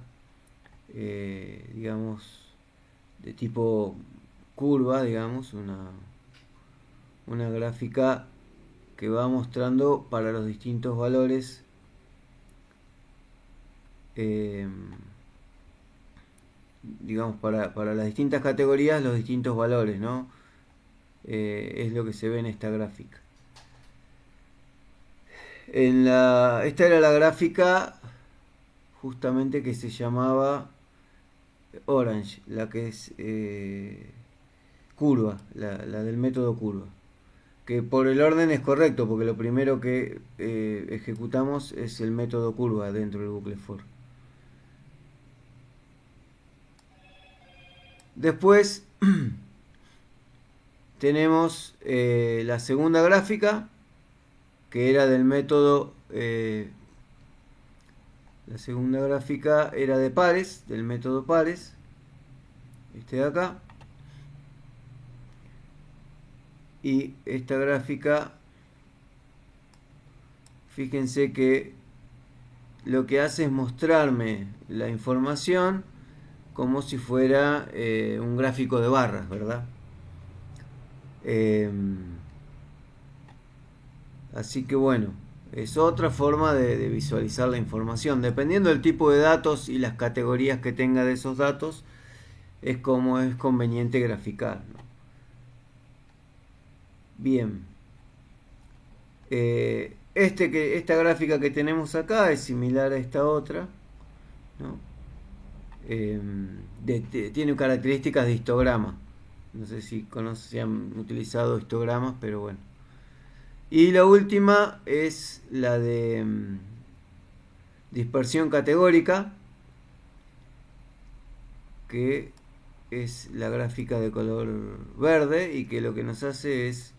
digamos, de tipo curva, digamos, una gráfica que va mostrando para los distintos valores digamos, para las distintas categorías, los distintos valores, ¿no? Es lo que se ve en esta gráfica. Esta era la gráfica justamente que se llamaba Orange, la que es curva, la del método curva, que por el orden es correcto, porque lo primero que ejecutamos es el método curva dentro del bucle for. Después tenemos la segunda gráfica, que era del método, la segunda gráfica era de pares, del método pares, este de acá. Y esta gráfica, fíjense que lo que hace es mostrarme la información como si fuera un gráfico de barras, ¿verdad? Así que bueno, es otra forma de visualizar la información. Dependiendo del tipo de datos y las categorías que tenga de esos datos, es como es conveniente graficar, ¿no? Bien. Esta gráfica que tenemos acá es similar a esta otra, ¿no? Tiene características de histograma. No sé si han utilizado histogramas, pero bueno. Y la última es la de dispersión categórica, que es la gráfica de color verde y que lo que nos hace es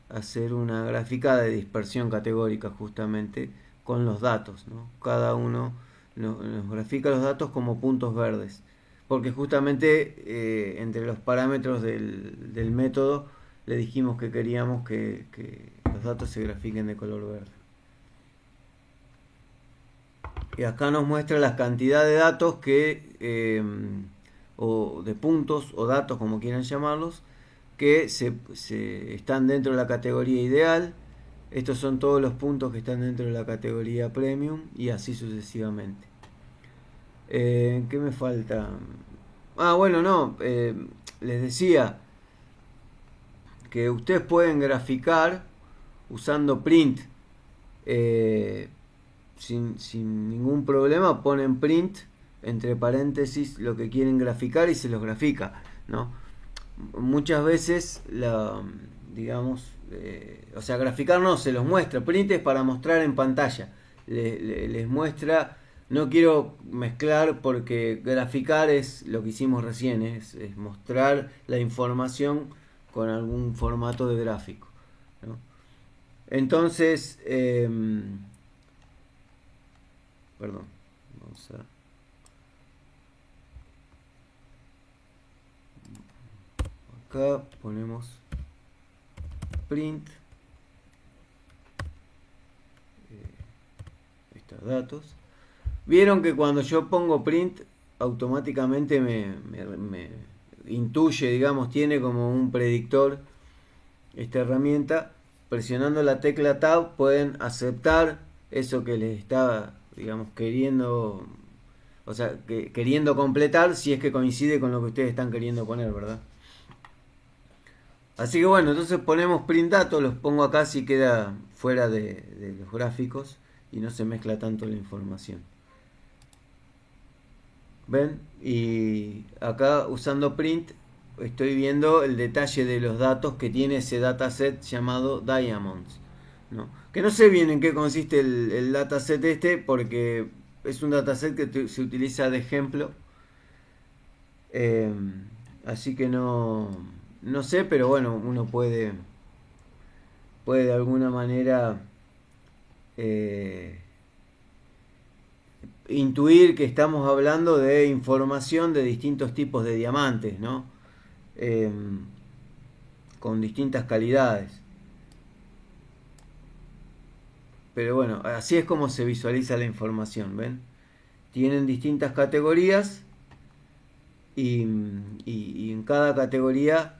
hacer una gráfica de dispersión categórica justamente con los datos, ¿no? Cada uno nos grafica los datos como puntos verdes, porque justamente entre los parámetros del método le dijimos que queríamos que los datos se grafiquen de color verde. Y acá nos muestra la cantidad de datos o de puntos o datos, como quieran llamarlos, que se están dentro de la categoría ideal. Estos son todos los puntos que están dentro de la categoría premium y así sucesivamente. ¿Qué me falta? Bueno, no, les decía que ustedes pueden graficar usando print. Sin ningún problema ponen print entre paréntesis lo que quieren graficar y se los grafica, ¿no? Muchas veces graficar no, se los muestra. Print es para mostrar en pantalla, les muestra. No quiero mezclar porque graficar es lo que hicimos recién, es mostrar la información con algún formato de gráfico, ¿no? Entonces perdón, vamos acá ponemos print estos datos. Vieron que cuando yo pongo print automáticamente me intuye, digamos, tiene como un predictor esta herramienta. Presionando la tecla Tab pueden aceptar eso que les está, digamos, queriendo completar, si es que coincide con lo que ustedes están queriendo poner, ¿verdad? Así que bueno, entonces ponemos print datos, los pongo acá si queda fuera de los gráficos y no se mezcla tanto la información. ¿Ven? Y acá usando print estoy viendo el detalle de los datos que tiene ese dataset llamado Diamonds, ¿no? Que no sé bien en qué consiste el dataset porque es un dataset que se utiliza de ejemplo, así que no sé, pero bueno, uno puede de alguna manera intuir que estamos hablando de información de distintos tipos de diamantes, ¿no? Con distintas calidades. Pero bueno, así es como se visualiza la información, ¿ven? Tienen distintas categorías y en cada categoría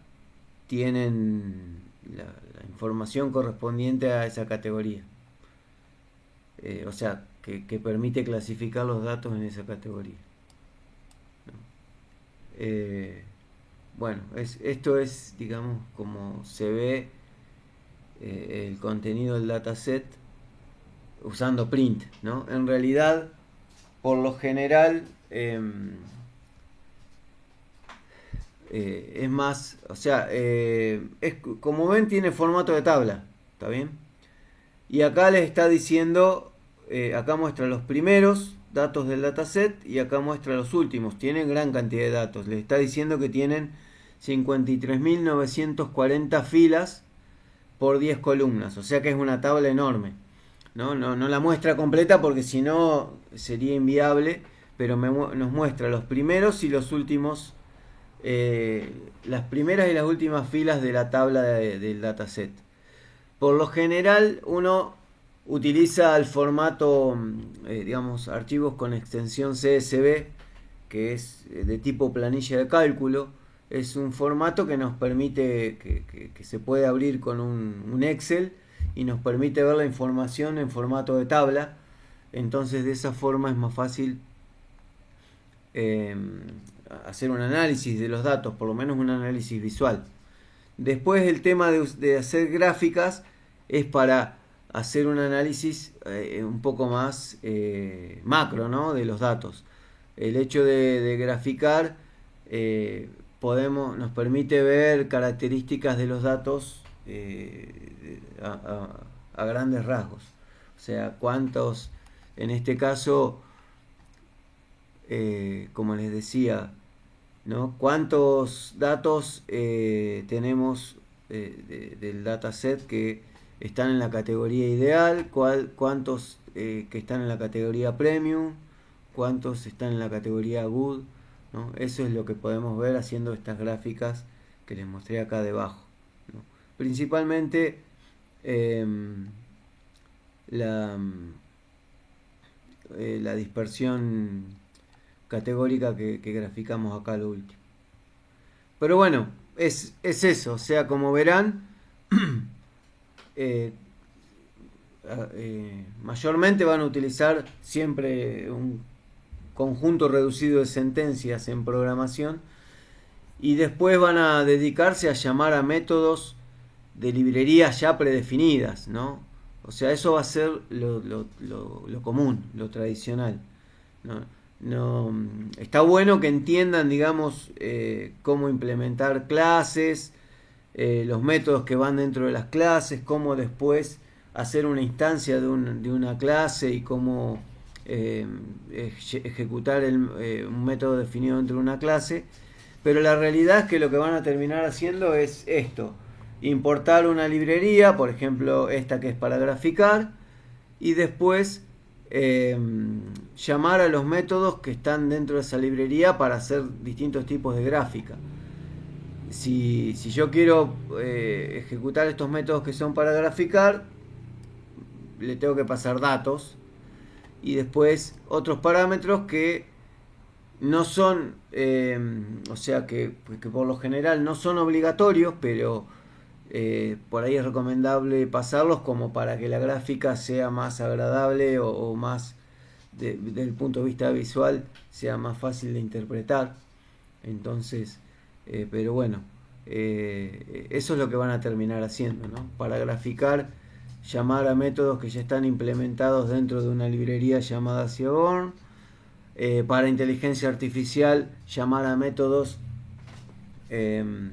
tienen la información correspondiente a esa categoría. O sea, que permite clasificar los datos en esa categoría, ¿no? Bueno, esto es, digamos, como se ve el contenido del dataset usando print, ¿no? En realidad, por lo general, es más, o sea, como ven, tiene formato de tabla, ¿está bien? Y acá les está diciendo, acá muestra los primeros datos del dataset y acá muestra los últimos. Tienen gran cantidad de datos. Les está diciendo que tienen 53.940 filas por 10 columnas. O sea que es una tabla enorme. No la muestra completa porque si no sería inviable, pero nos muestra los primeros y los últimos, las primeras y las últimas filas de la tabla del dataset. Por lo general uno utiliza el formato, digamos, archivos con extensión CSV, que es de tipo planilla de cálculo. Es un formato que nos permite, que se puede abrir con un Excel y nos permite ver la información en formato de tabla. Entonces de esa forma es más fácil hacer un análisis de los datos, por lo menos un análisis visual. Después el tema de hacer gráficas es para hacer un análisis un poco más macro, ¿no? De los datos. El hecho de graficar nos permite ver características de los datos a grandes rasgos. O sea, cuántos, en este caso, como les decía, ¿no? Cuántos datos tenemos del dataset que están en la categoría ideal, cuántos que están en la categoría premium, cuántos están en la categoría good, ¿no? Eso es lo que podemos ver haciendo estas gráficas que les mostré acá debajo, ¿no? Principalmente la dispersión categórica que graficamos acá lo último. Pero bueno, es eso. O sea, como verán, mayormente van a utilizar siempre un conjunto reducido de sentencias en programación, y después van a dedicarse a llamar a métodos de librerías ya predefinidas, ¿no? O sea, eso va a ser lo común, lo tradicional, ¿no? Está bueno que entiendan, digamos, cómo implementar clases, los métodos que van dentro de las clases, cómo después hacer una instancia de una clase y cómo ejecutar un método definido dentro de una clase. Pero la realidad es que lo que van a terminar haciendo es esto: importar una librería, por ejemplo esta que es para graficar, y después llamar a los métodos que están dentro de esa librería para hacer distintos tipos de gráfica. Si yo quiero ejecutar estos métodos que son para graficar, le tengo que pasar datos y después otros parámetros que no son, o sea que por lo general no son obligatorios, pero por ahí es recomendable pasarlos como para que la gráfica sea más agradable o más, desde el punto de vista visual, sea más fácil de interpretar. Entonces, pero bueno, eso es lo que van a terminar haciendo, ¿no? Para graficar, llamar a métodos que ya están implementados dentro de una librería llamada Seaborn. Para inteligencia artificial, llamar a métodos que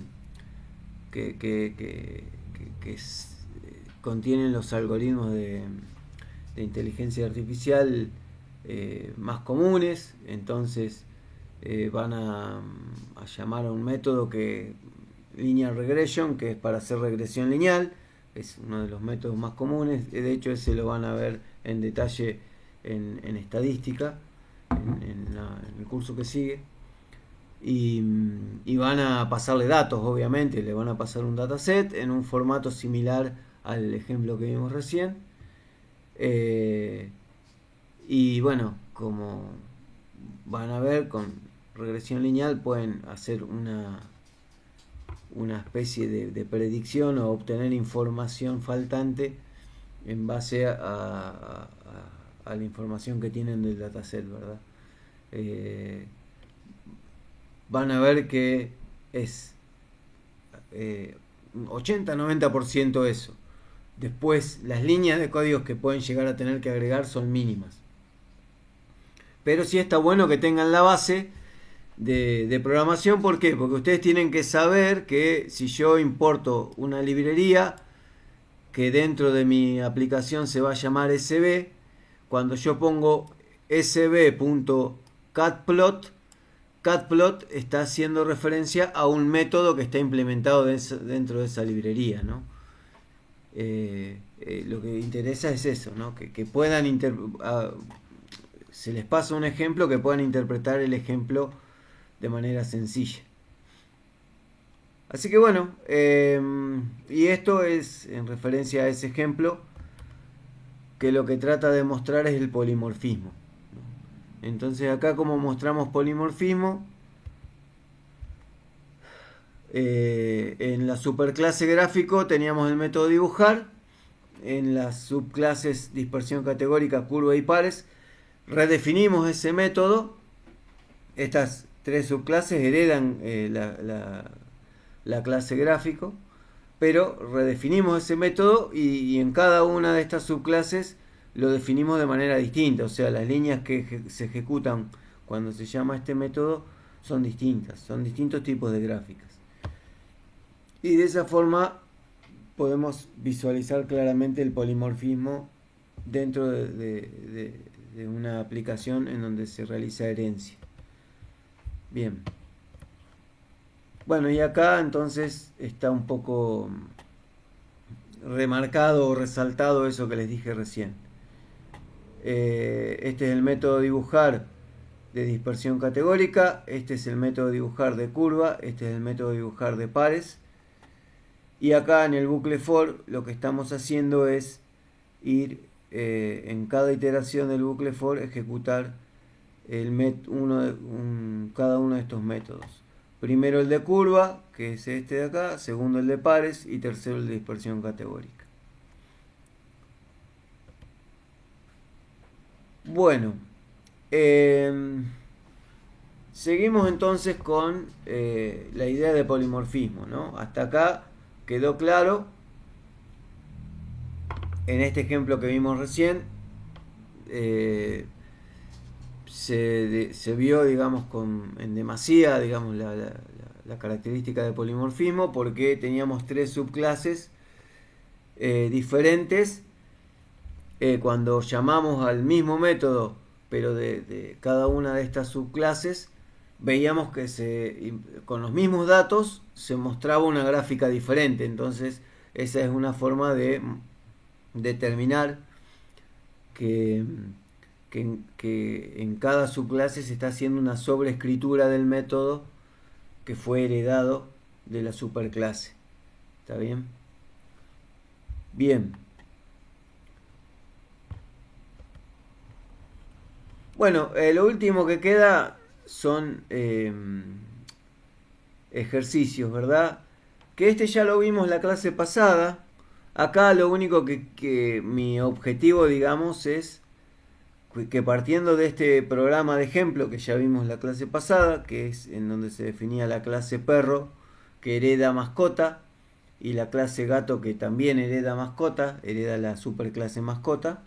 contienen los algoritmos de inteligencia artificial más comunes. Entonces van a llamar a un método linear regression, que es para hacer regresión lineal. Es uno de los métodos más comunes. De hecho, ese lo van a ver en detalle en estadística, en el curso que sigue. Y van a pasarle datos, obviamente. Le van a pasar un dataset en un formato similar al ejemplo que vimos recién. Y bueno, como van a ver, con regresión lineal pueden hacer una especie de predicción o obtener información faltante en base a la información que tienen del dataset, ¿verdad? Van a ver que es 80-90% eso. Después, las líneas de códigos que pueden llegar a tener que agregar son mínimas. Pero sí está bueno que tengan la base de programación. ¿Por qué? Porque ustedes tienen que saber que si yo importo una librería que dentro de mi aplicación se va a llamar SB, cuando yo pongo sb.catplot, catplot está haciendo referencia a un método que está implementado dentro de esa librería, ¿no? Lo que interesa es eso, ¿no? Que puedan se les pasa un ejemplo, que puedan interpretar el ejemplo de manera sencilla. Así que bueno, y esto es en referencia a ese ejemplo, que lo que trata de mostrar es el polimorfismo. Entonces acá, como mostramos polimorfismo, en la superclase gráfico teníamos el método dibujar, en las subclases dispersión categórica, curva y pares, redefinimos ese método. Estas tres subclases heredan la clase gráfico, pero redefinimos ese método y en cada una de estas subclases lo definimos de manera distinta. O sea, las líneas que se ejecutan cuando se llama este método son distintas, son distintos tipos de gráficas. Y de esa forma podemos visualizar claramente el polimorfismo dentro de una aplicación en donde se realiza herencia. Bien. Bueno, y acá entonces está un poco remarcado o resaltado eso que les dije recién. Este es el método dibujar de dispersión categórica, este es el método dibujar de curva, este es el método dibujar de pares. Y acá en el bucle for lo que estamos haciendo es ir en cada iteración del bucle for ejecutar cada uno de estos métodos. Primero el de curva, que es este de acá, segundo el de pares y tercero el de dispersión categórica. Bueno, seguimos entonces con la idea de polimorfismo, ¿no? Hasta acá quedó claro. En este ejemplo que vimos recién, se vio, digamos, en demasía, digamos, la característica de polimorfismo, porque teníamos tres subclases diferentes. Cuando llamamos al mismo método, pero de cada una de estas subclases, veíamos que con los mismos datos se mostraba una gráfica diferente. Entonces, esa es una forma de determinar que en cada subclase se está haciendo una sobreescritura del método que fue heredado de la superclase. ¿Está bien? Bien. Bueno, lo último que queda son ejercicios, ¿verdad? Que este ya lo vimos la clase pasada. Acá lo único que mi objetivo, digamos, es que partiendo de este programa de ejemplo que ya vimos la clase pasada, que es en donde se definía la clase perro que hereda mascota y la clase gato que también hereda mascota, hereda la superclase mascota,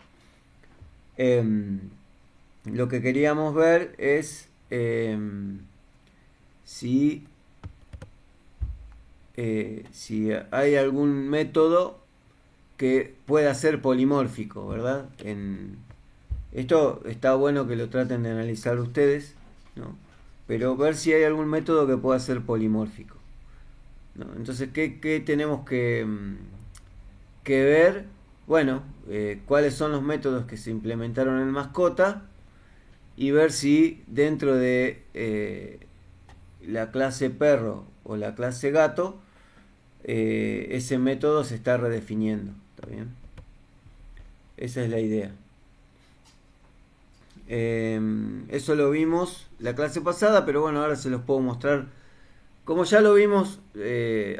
lo que queríamos ver es si hay algún método que pueda ser polimórfico, ¿verdad? Esto está bueno que lo traten de analizar ustedes, ¿no? Pero ver si hay algún método que pueda ser polimórfico, ¿no? Entonces, ¿qué tenemos que ver? Bueno, cuáles son los métodos que se implementaron en mascota y ver si dentro de la clase perro o la clase gato ese método se está redefiniendo. ¿Está bien? Esa es la idea. Eso lo vimos la clase pasada, pero bueno, ahora se los puedo mostrar. Como ya lo vimos,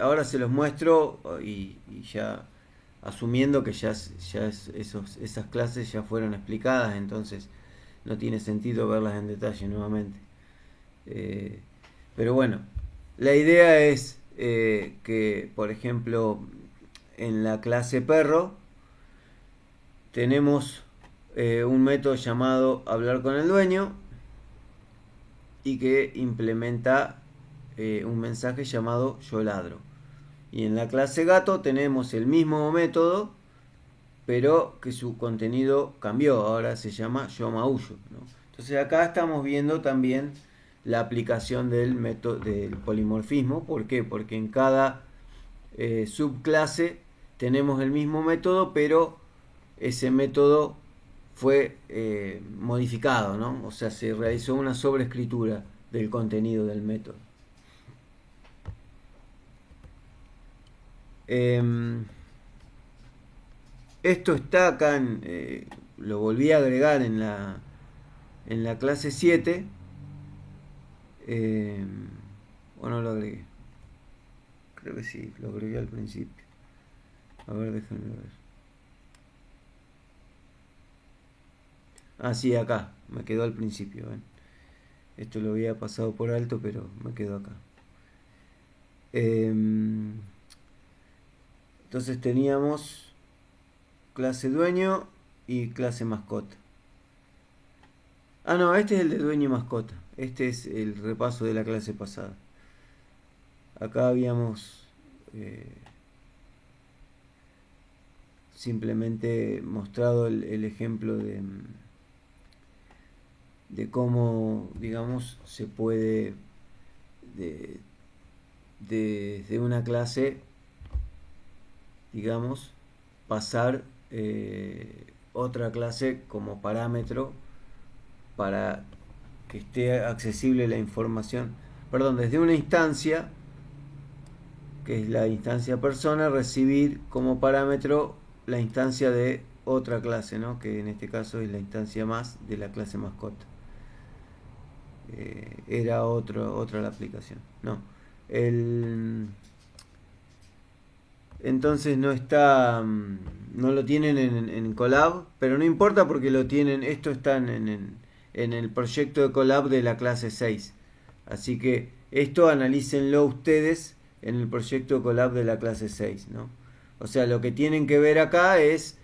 ahora se los muestro y ya asumiendo que esas clases ya fueron explicadas, entonces no tiene sentido verlas en detalle nuevamente. Pero bueno, la idea es que, por ejemplo, en la clase perro tenemos un método llamado hablar con el dueño y que implementa un mensaje llamado yo ladro. Y en la clase gato tenemos el mismo método, pero que su contenido cambió, ahora se llama yo maullo, ¿no? Entonces acá estamos viendo también la aplicación del método del polimorfismo. ¿Por qué? Porque en cada subclase tenemos el mismo método, pero ese método fue modificado, ¿no? O sea, se realizó una sobreescritura del contenido del método. Esto está acá, lo volví a agregar en la clase 7. ¿O no lo agregué? Creo que sí, lo agregué al principio. A ver, déjenme ver. Ah, sí, acá, me quedó al principio, ¿ven? Esto lo había pasado por alto, pero me quedó acá. Entonces teníamos clase dueño y clase mascota. Ah, no, este es el de dueño y mascota. Este es el repaso de la clase pasada. Acá habíamos simplemente mostrado el ejemplo de cómo, digamos, se puede de una clase, digamos, pasar otra clase como parámetro para que esté accesible la información. Perdón, desde una instancia, que es la instancia persona, recibir como parámetro la instancia de otra clase, ¿no? Que en este caso es la instancia más de la clase mascota. Era otra la aplicación. No. Entonces no está, no lo tienen en Colab, pero no importa porque lo tienen, esto está en el proyecto de Colab de la clase 6. Así que esto analícenlo ustedes en el proyecto de Colab de la clase 6, ¿no? O sea, lo que tienen que ver acá es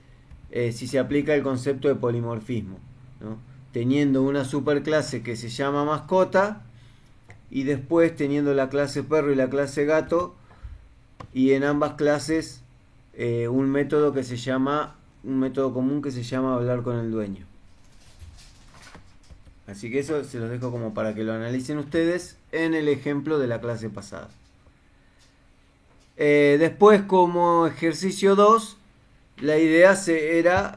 si se aplica el concepto de polimorfismo, ¿no? Teniendo una superclase que se llama mascota y después teniendo la clase perro y la clase gato, y en ambas clases un método común que se llama hablar con el dueño. Así que eso se los dejo como para que lo analicen ustedes en el ejemplo de la clase pasada. Después, como ejercicio 2, la idea era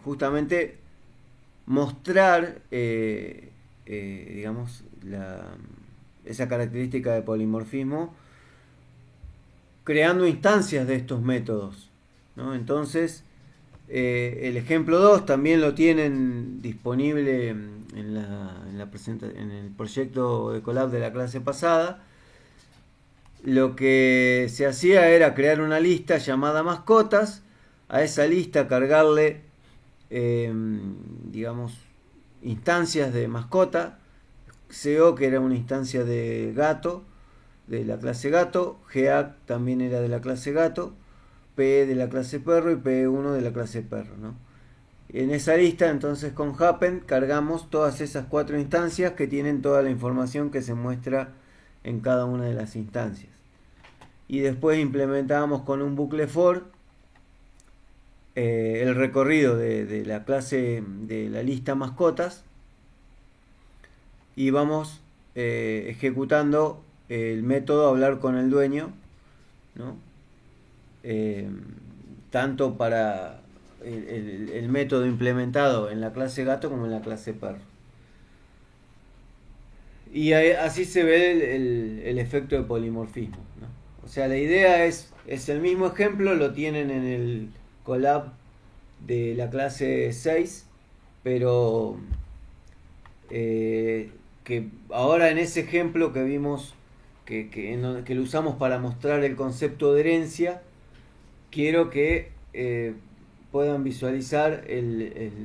justamente mostrar digamos esa característica de polimorfismo creando instancias de estos métodos, ¿no? Entonces el ejemplo 2 también lo tienen disponible en el proyecto de Colab de la clase pasada. Lo que se hacía era crear una lista llamada mascotas, a esa lista cargarle digamos instancias de mascota, CO que era una instancia de gato, de la clase gato, GA también era de la clase gato, P de la clase perro y P1 de la clase perro, ¿no? En esa lista entonces con happen cargamos todas esas 4 instancias que tienen toda la información que se muestra en cada una de las instancias. Y después implementamos con un bucle for el recorrido de la clase de la lista mascotas y vamos ejecutando el método hablar con el dueño, ¿no? Tanto para el método implementado en la clase gato como en la clase perro. Y así se ve el efecto de polimorfismo, ¿no? O sea, la idea es el mismo ejemplo, lo tienen en el Colab de la clase 6, pero que ahora en ese ejemplo que vimos que lo usamos para mostrar el concepto de herencia, quiero que puedan visualizar el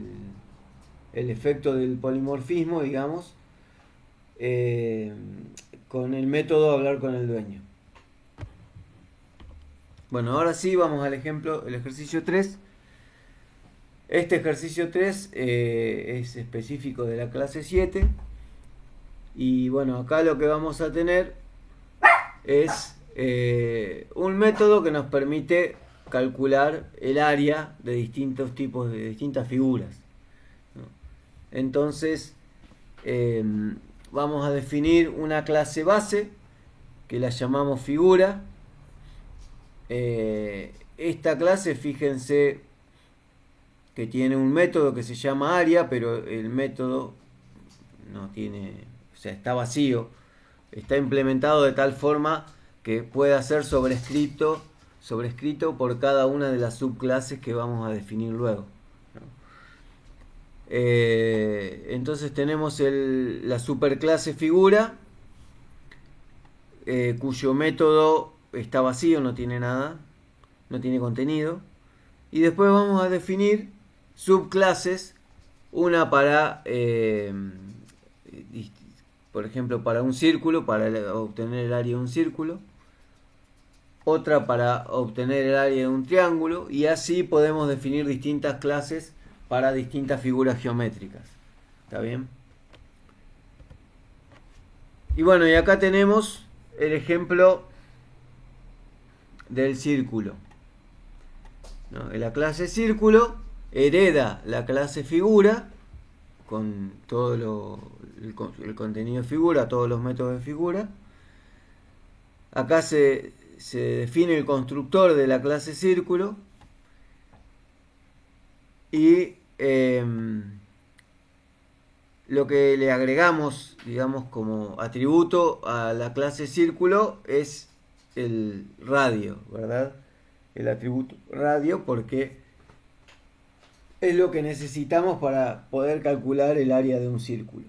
efecto del polimorfismo, digamos, con el método hablar con el dueño. Bueno, ahora sí vamos al ejemplo, el ejercicio 3. Este ejercicio 3 es específico de la clase 7. Y bueno, acá lo que vamos a tener es un método que nos permite calcular el área de distintos tipos, de distintas figuras, ¿no? Entonces vamos a definir una clase base que la llamamos figura. Esta clase, fíjense que tiene un método que se llama área, pero el método no tiene, o sea, está vacío, está implementado de tal forma que pueda ser sobrescrito por cada una de las subclases que vamos a definir luego, ¿no? Entonces tenemos la superclase figura, cuyo método está vacío, no tiene nada, no tiene contenido. Y después vamos a definir subclases, una para, por ejemplo, para un círculo, para obtener el área de un círculo, otra para obtener el área de un triángulo, y así podemos definir distintas clases para distintas figuras geométricas. ¿Está bien? Y bueno, y acá tenemos el ejemplo del círculo, ¿no? En la clase círculo hereda la clase figura con todo el contenido de figura, todos los métodos de figura. Acá se define el constructor de la clase círculo y lo que le agregamos, digamos, como atributo a la clase círculo es el radio, ¿verdad? El atributo radio, porque es lo que necesitamos para poder calcular el área de un círculo.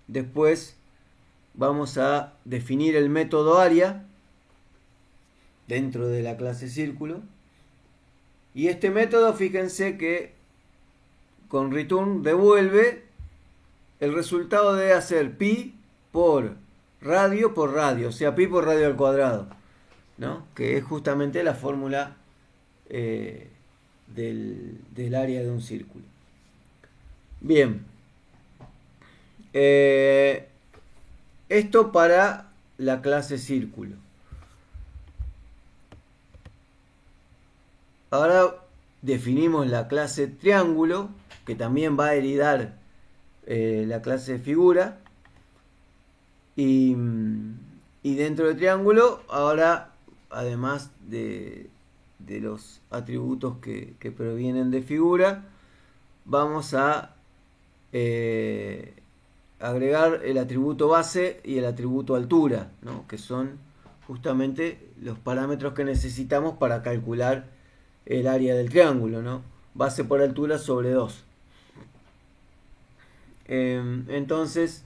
Después vamos a definir el método área dentro de la clase círculo. Y este método, fíjense que con return devuelve el resultado de hacer pi por radio, o sea, pi por radio al cuadrado, ¿no? Que es justamente la fórmula del área de un círculo. Bien. Esto para la clase círculo. Ahora definimos la clase triángulo, que también va a heredar la clase figura. Y dentro del triángulo, ahora, además de los atributos que provienen de figura, vamos a agregar el atributo base y el atributo altura, ¿no? Que son justamente los parámetros que necesitamos para calcular el área del triángulo, ¿no? Base por altura sobre 2. Entonces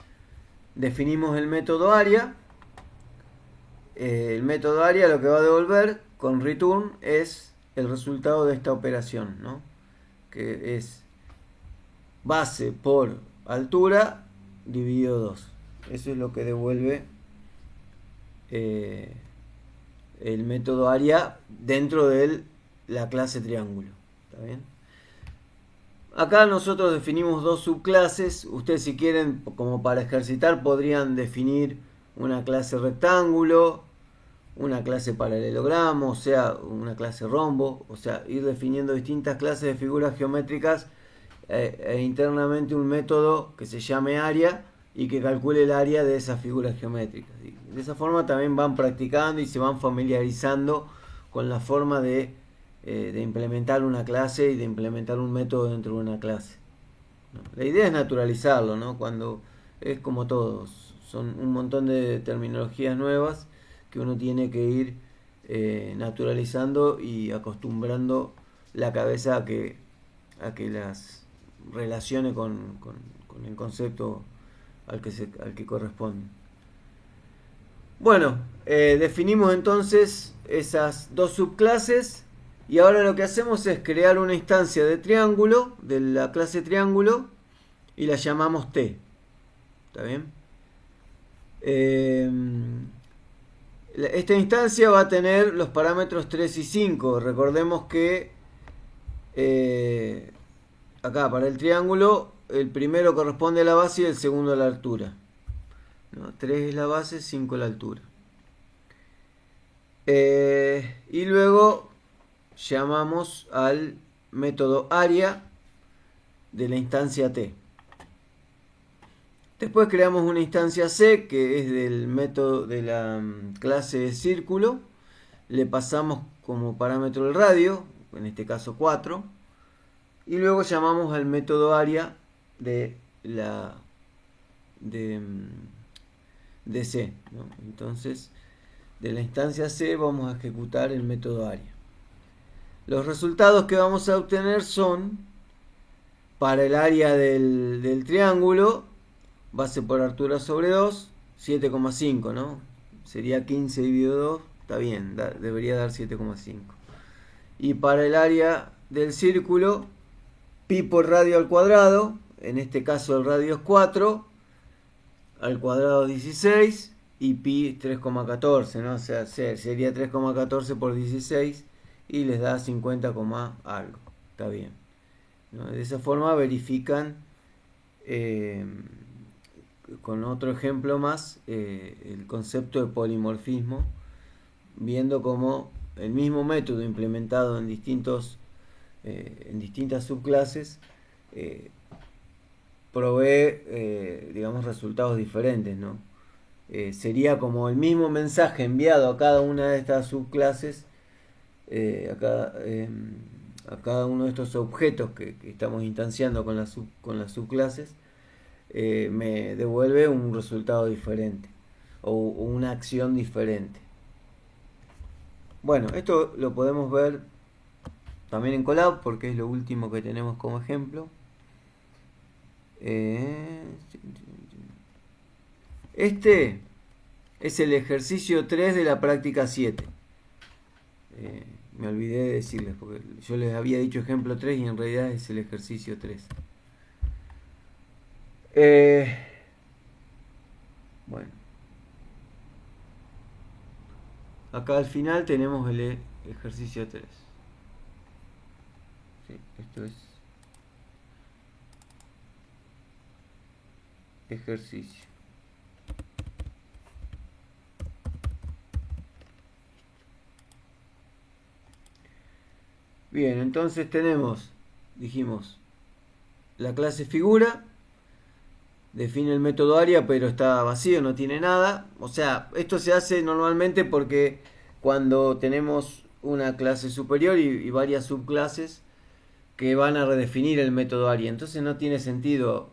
definimos el método área. El método área lo que va a devolver con return es el resultado de esta operación, ¿no? Que es base por altura dividido 2. Eso es lo que devuelve el método área dentro de la clase triángulo. ¿Está bien? Acá nosotros definimos dos subclases. Ustedes, si quieren, como para ejercitar, podrían definir una clase rectángulo, una clase paralelogramo, o sea, una clase rombo, o sea, ir definiendo distintas clases de figuras geométricas e internamente un método que se llame área y que calcule el área de esas figuras geométricas. De esa forma también van practicando y se van familiarizando con la forma de implementar una clase y de implementar un método dentro de una clase, ¿no? La idea es naturalizarlo, ¿no? Cuando es como todos, son un montón de terminologías nuevas que uno tiene que ir naturalizando y acostumbrando la cabeza a que las relacione con el concepto al que corresponde. Bueno, definimos entonces esas dos subclases. Y ahora lo que hacemos es crear una instancia de triángulo, de la clase triángulo, y la llamamos T. ¿Está bien? Esta instancia va a tener los parámetros 3 y 5. Recordemos que acá para el triángulo el primero corresponde a la base y el segundo a la altura, ¿no? 3 es la base, 5 la altura. Y luego llamamos al método área de la instancia T. Después creamos una instancia C, que es del método de la clase círculo. Le pasamos como parámetro el radio, en este caso 4. Y luego llamamos al método área de C, ¿no? Entonces, de la instancia C vamos a ejecutar el método área. Los resultados que vamos a obtener son, para el área del triángulo, base por altura sobre 2, 7,5, ¿no? Sería 15 dividido 2, está bien, debería dar 7,5. Y para el área del círculo, pi por radio al cuadrado, en este caso el radio es 4, al cuadrado 16, y pi 3,14, ¿no? O sea, sería 3,14 por 16, y les da 50, algo. Está bien, ¿no? De esa forma verifican eh, con otro ejemplo más, el concepto de polimorfismo, viendo cómo el mismo método implementado en distintas subclases provee, digamos, resultados diferentes, ¿no? Sería como el mismo mensaje enviado a cada una de estas subclases, a cada uno de estos objetos que estamos instanciando con las subclases, me devuelve un resultado diferente o una acción diferente. Bueno, esto lo podemos ver también en Colab porque es lo último que tenemos como ejemplo. Este es el ejercicio 3 de la práctica 7. Me olvidé de decirles porque yo les había dicho ejemplo 3 y en realidad es el ejercicio 3. Bueno, acá al final tenemos el ejercicio 3. Sí, esto es ejercicio. Bien, entonces dijimos, la clase figura, define el método área, pero está vacío, no tiene nada. O sea, esto se hace normalmente porque cuando tenemos una clase superior y varias subclases que van a redefinir el método área, entonces no tiene sentido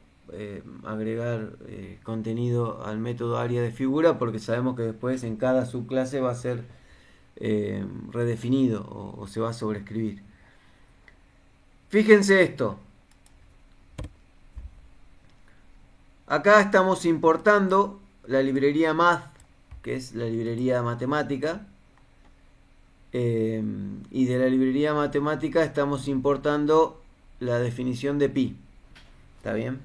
agregar contenido al método área de figura porque sabemos que después en cada subclase va a ser redefinido o se va a sobreescribir. Fíjense esto. Acá estamos importando la librería Math, que es la librería matemática. Y de la librería matemática estamos importando la definición de pi. ¿Está bien?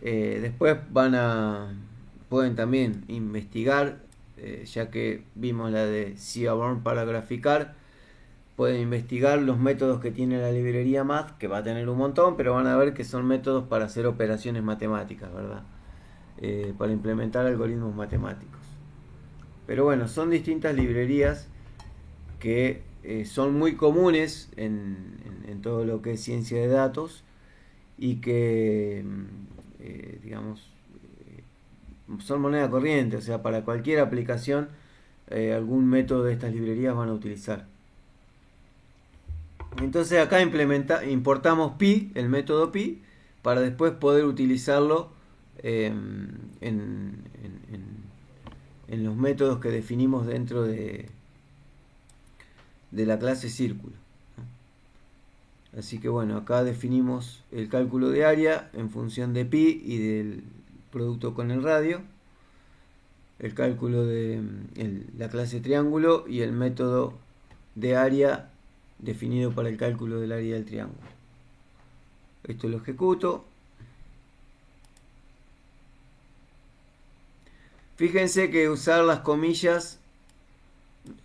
Después pueden también investigar, ya que vimos la de Seaborn para graficar. Pueden investigar los métodos que tiene la librería Math, que va a tener un montón, pero van a ver que son métodos para hacer operaciones matemáticas, ¿verdad? Para implementar algoritmos matemáticos. Pero bueno, son distintas librerías que son muy comunes en todo lo que es ciencia de datos y que, digamos, son moneda corriente, o sea, para cualquier aplicación algún método de estas librerías van a utilizar. Entonces acá importamos pi, el método pi, para después poder utilizarlo en los métodos que definimos dentro de la clase círculo. Así que bueno, acá definimos el cálculo de área en función de pi y del producto con el radio, el cálculo de la clase triángulo y el método de área definido para el cálculo del área del triángulo. Esto lo ejecuto. Fíjense que usar las comillas,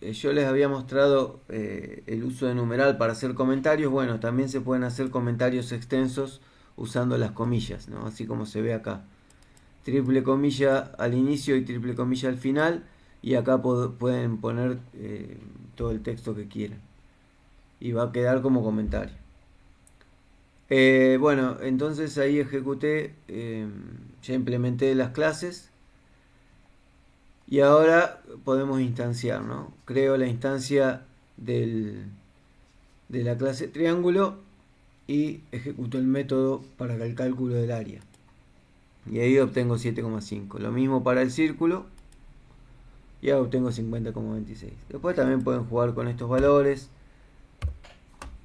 yo les había mostrado el uso de numeral para hacer comentarios. Bueno, también se pueden hacer comentarios extensos usando las comillas, ¿no? Así como se ve acá. Triple comilla al inicio y triple comilla al final, y acá pueden poner todo el texto que quieran y va a quedar como comentario. Bueno, entonces ahí ejecuté, ya implementé las clases y ahora podemos instanciar, ¿no? Creo la instancia de la clase triángulo y ejecuto el método para el cálculo del área. Y ahí obtengo 7,5. Lo mismo para el círculo. Y ahora obtengo 50,26. Después también pueden jugar con estos valores.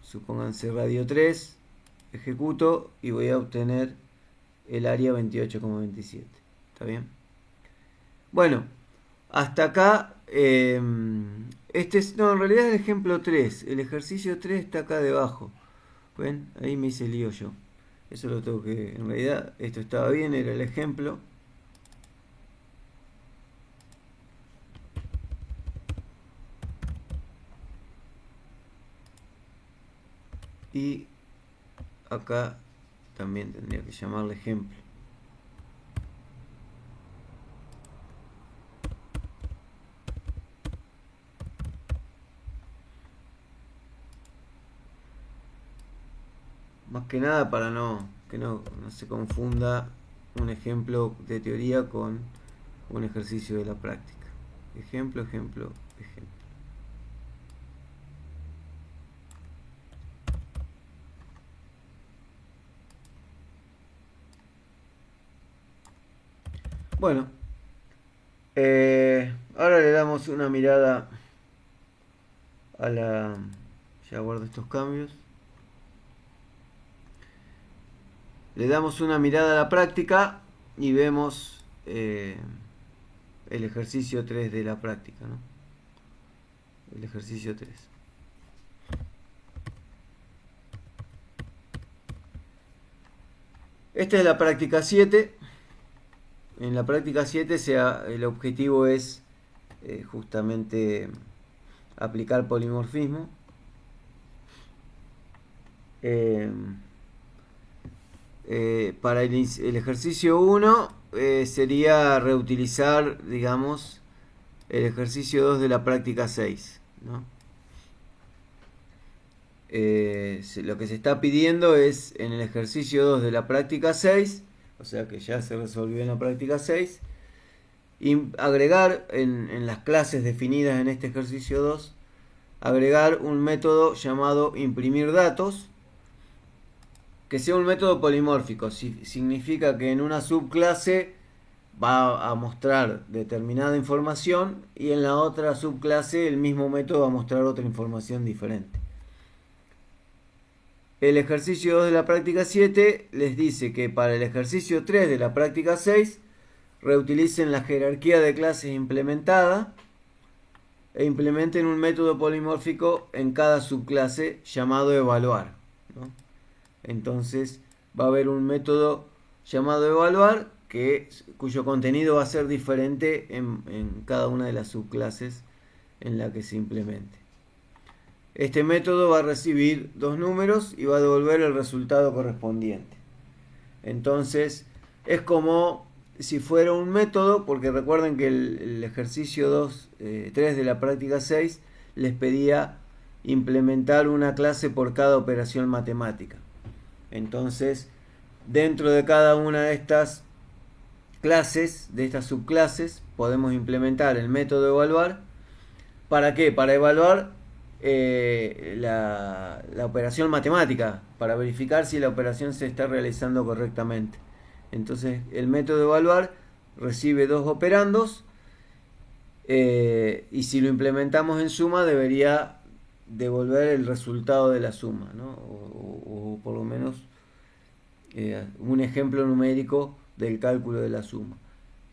Supónganse radio 3. Ejecuto y voy a obtener el área 28,27. ¿Está bien? Bueno, hasta acá. No, en realidad es el ejemplo 3. El ejercicio 3 está acá debajo. ¿Ven? Ahí me hice lío yo. Eso lo tengo que... En realidad esto estaba bien, era el ejemplo. Y acá también tendría que llamarle ejemplo. Más que nada para que no se confunda un ejemplo de teoría con un ejercicio de la práctica. Ejemplo, ejemplo, ejemplo. Bueno, ahora le damos una mirada a la... Ya guardo estos cambios. Le damos una mirada a la práctica y vemos el ejercicio 3 de la práctica, ¿no? El ejercicio 3. Esta es la práctica 7. En la práctica 7 el objetivo es justamente aplicar polimorfismo. Para el ejercicio 1 sería reutilizar, digamos, el ejercicio 2 de la práctica 6, ¿no? Lo que se está pidiendo es en el ejercicio 2 de la práctica 6, o sea que ya se resolvió en la práctica 6, agregar en las clases definidas en este ejercicio 2, agregar un método llamado imprimir datos, que sea un método polimórfico. Significa que en una subclase va a mostrar determinada información y en la otra subclase el mismo método va a mostrar otra información diferente. El ejercicio 2 de la práctica 7 les dice que para el ejercicio 3 de la práctica 6 reutilicen la jerarquía de clases implementada e implementen un método polimórfico en cada subclase llamado evaluar, ¿no? Entonces va a haber un método llamado evaluar cuyo contenido va a ser diferente en cada una de las subclases en la que se implemente. Este método va a recibir dos números y va a devolver el resultado correspondiente. Entonces es como si fuera un método, porque recuerden que el ejercicio 3 de la práctica 6 les pedía implementar una clase por cada operación matemática. Entonces, dentro de cada una de estas clases, de estas subclases, podemos implementar el método evaluar. ¿Para qué? Para evaluar la operación matemática, para verificar si la operación se está realizando correctamente. Entonces, el método evaluar recibe dos operandos y si lo implementamos en suma debería devolver el resultado de la suma, ¿no? O por lo menos un ejemplo numérico del cálculo de la suma,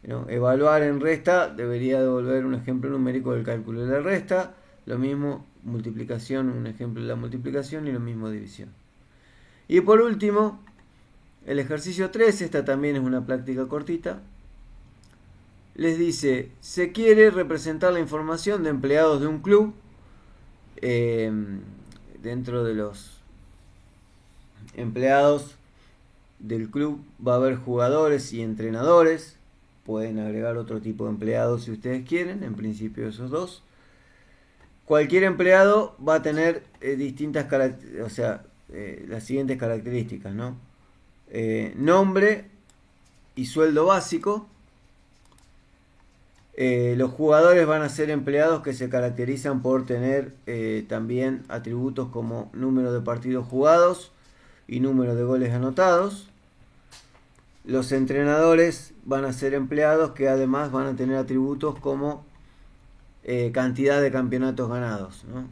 ¿no? Evaluar en resta debería devolver un ejemplo numérico del cálculo de la resta, lo mismo multiplicación, un ejemplo de la multiplicación, y lo mismo división. Y por último, el ejercicio 3, esta también es una práctica cortita, les dice, se quiere representar la información de empleados de un club. Dentro de los empleados del club va a haber jugadores y entrenadores. Pueden agregar otro tipo de empleados si ustedes quieren, en principio esos dos. Cualquier empleado va a tener distintas características, o sea, las siguientes características, ¿no? Nombre y sueldo básico. Los jugadores van a ser empleados que se caracterizan por tener también atributos como número de partidos jugados y número de goles anotados. Los entrenadores van a ser empleados que además van a tener atributos como cantidad de campeonatos ganados, ¿no?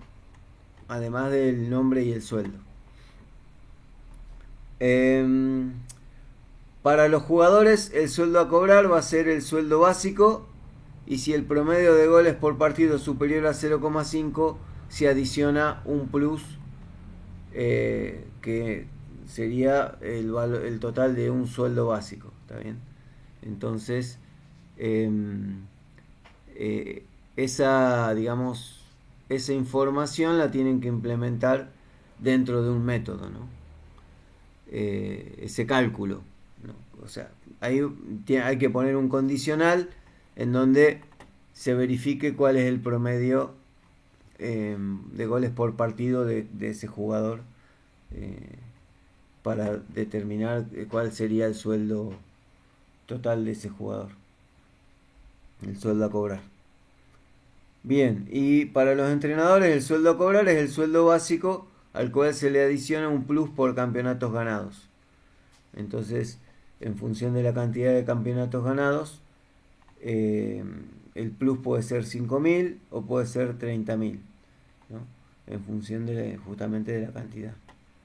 Además del nombre y el sueldo. Para los jugadores el sueldo a cobrar va a ser el sueldo básico, y si el promedio de goles por partido es superior a 0,5 se adiciona un plus que sería el total de un sueldo básico, ¿está bien? Entonces esa información la tienen que implementar dentro de un método, ¿no? ese cálculo, ¿no? O sea, ahí hay que poner un condicional en donde se verifique cuál es el promedio de goles por partido de ese jugador, para determinar cuál sería el sueldo total de ese jugador, el sueldo a cobrar. Bien, y para los entrenadores el sueldo a cobrar es el sueldo básico al cual se le adiciona un plus por campeonatos ganados. Entonces, en función de la cantidad de campeonatos ganados, el plus puede ser 5.000 o puede ser 30.000, ¿no? En función justamente de la cantidad.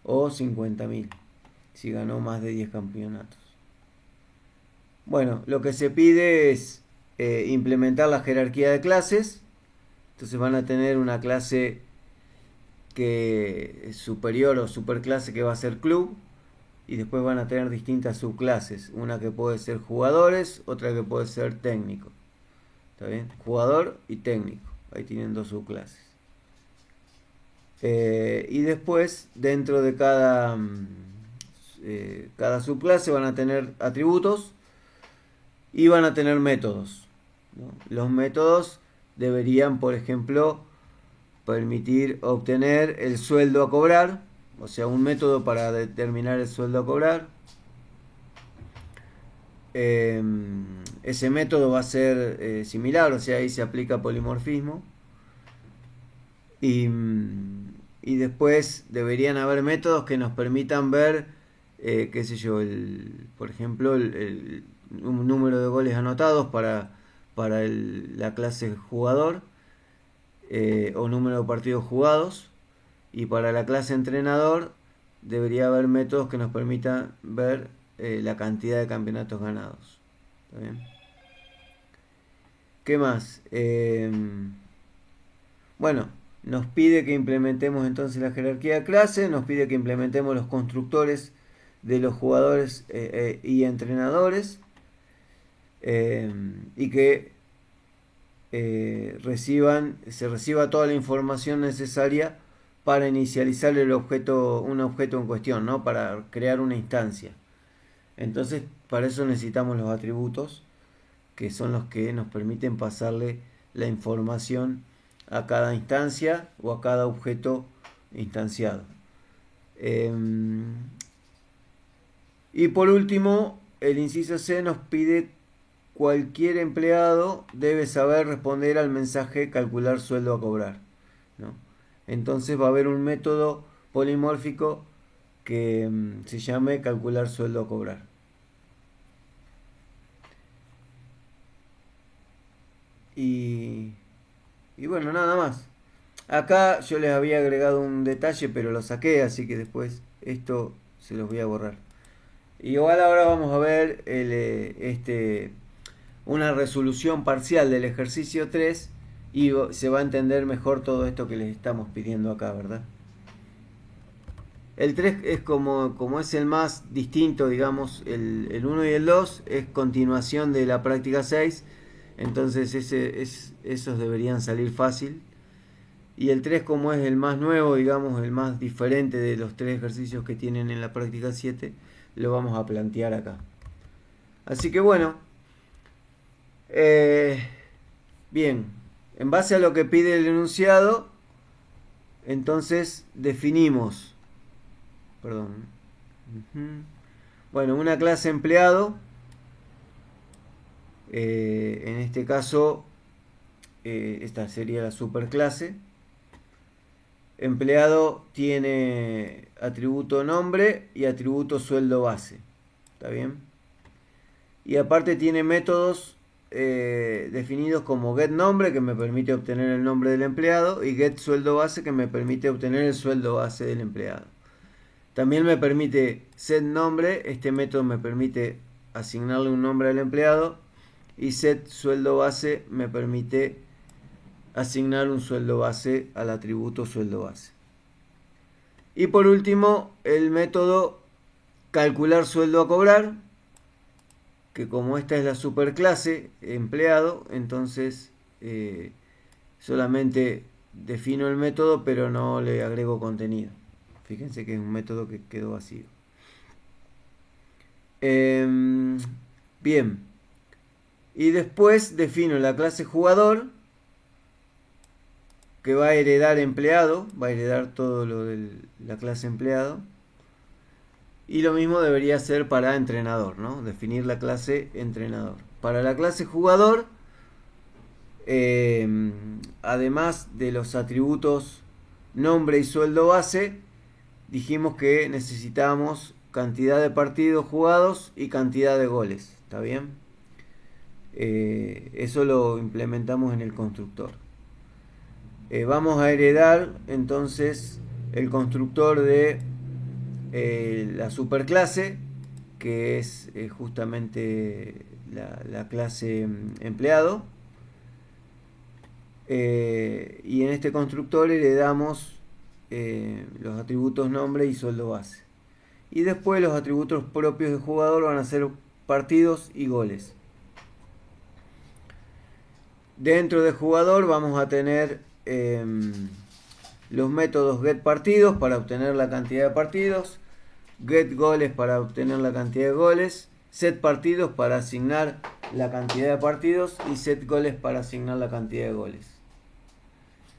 O 50.000, si ganó más de 10 campeonatos. Bueno, lo que se pide es implementar la jerarquía de clases. Entonces van a tener una clase que es superior o superclase, que va a ser club, y después van a tener distintas subclases, una que puede ser jugadores, otra que puede ser técnico. ¿Está bien? Jugador y técnico, ahí tienen dos subclases. Y después, dentro de cada subclase van a tener atributos y van a tener métodos, ¿no? Los métodos deberían, por ejemplo, permitir obtener el sueldo a cobrar, o sea, un método para determinar el sueldo a cobrar. Ese método va a ser similar, o sea, ahí se aplica polimorfismo. Y después deberían haber métodos que nos permitan ver, qué sé yo, por ejemplo, un número de goles anotados para la clase jugador, o número de partidos jugados, y para la clase entrenador debería haber métodos que nos permitan ver la cantidad de campeonatos ganados. ¿Está bien? ¿Qué más? Bueno, nos pide que implementemos entonces la jerarquía de clase, nos pide que implementemos los constructores de los jugadores y entrenadores, y que se reciba toda la información necesaria para inicializar un objeto en cuestión, ¿no? Para crear una instancia. Entonces, para eso necesitamos los atributos, que son los que nos permiten pasarle la información a cada instancia o a cada objeto instanciado. Y por último, el inciso C nos pide: cualquier empleado debe saber responder al mensaje calcular sueldo a cobrar, ¿no? Entonces va a haber un método polimórfico que se llame calcular sueldo a cobrar. Y bueno, nada más. Acá yo les había agregado un detalle, pero lo saqué, así que después esto se los voy a borrar. Igual ahora vamos a ver una resolución parcial del ejercicio 3 y se va a entender mejor todo esto que les estamos pidiendo acá, ¿verdad? El 3 es como es el más distinto, digamos, el 1 y el 2 es continuación de la práctica 6, entonces esos deberían salir fácil. Y el 3, como es el más nuevo, digamos, el más diferente de los 3 ejercicios que tienen en la práctica 7, lo vamos a plantear acá. Así que bueno, bien, en base a lo que pide el enunciado, entonces definimos, bueno, una clase empleado, en este caso, esta sería la superclase. Empleado tiene atributo nombre y atributo sueldo base. ¿Está bien? Y aparte tiene métodos definidos como getNombre, que me permite obtener el nombre del empleado, y getSueldoBase, que me permite obtener el sueldo base del empleado. También me permite setNombre, este método me permite asignarle un nombre al empleado, y setSueldoBase me permite asignar un sueldo base al atributo sueldo base. Y por último, el método calcular sueldo a cobrar, que como esta es la superclase empleado, entonces solamente defino el método pero no le agrego contenido. Fíjense que es un método que quedó vacío. Bien. Y después defino la clase jugador, que va a heredar empleado, va a heredar todo lo de la clase empleado. Y lo mismo debería ser para entrenador, ¿no? Definir la clase entrenador. Para la clase jugador, además de los atributos nombre y sueldo base, dijimos que necesitábamos cantidad de partidos jugados y cantidad de goles. ¿Está bien? Eso lo implementamos en el constructor. Vamos a heredar entonces el constructor de la superclase, que es justamente la clase empleado. Y en este constructor heredamos los atributos nombre y sueldo base. Y después los atributos propios del jugador van a ser partidos y goles. Dentro del jugador vamos a tener los métodos getPartidos para obtener la cantidad de partidos, getGoles para obtener la cantidad de goles, setPartidos para asignar la cantidad de partidos y setGoles para asignar la cantidad de goles.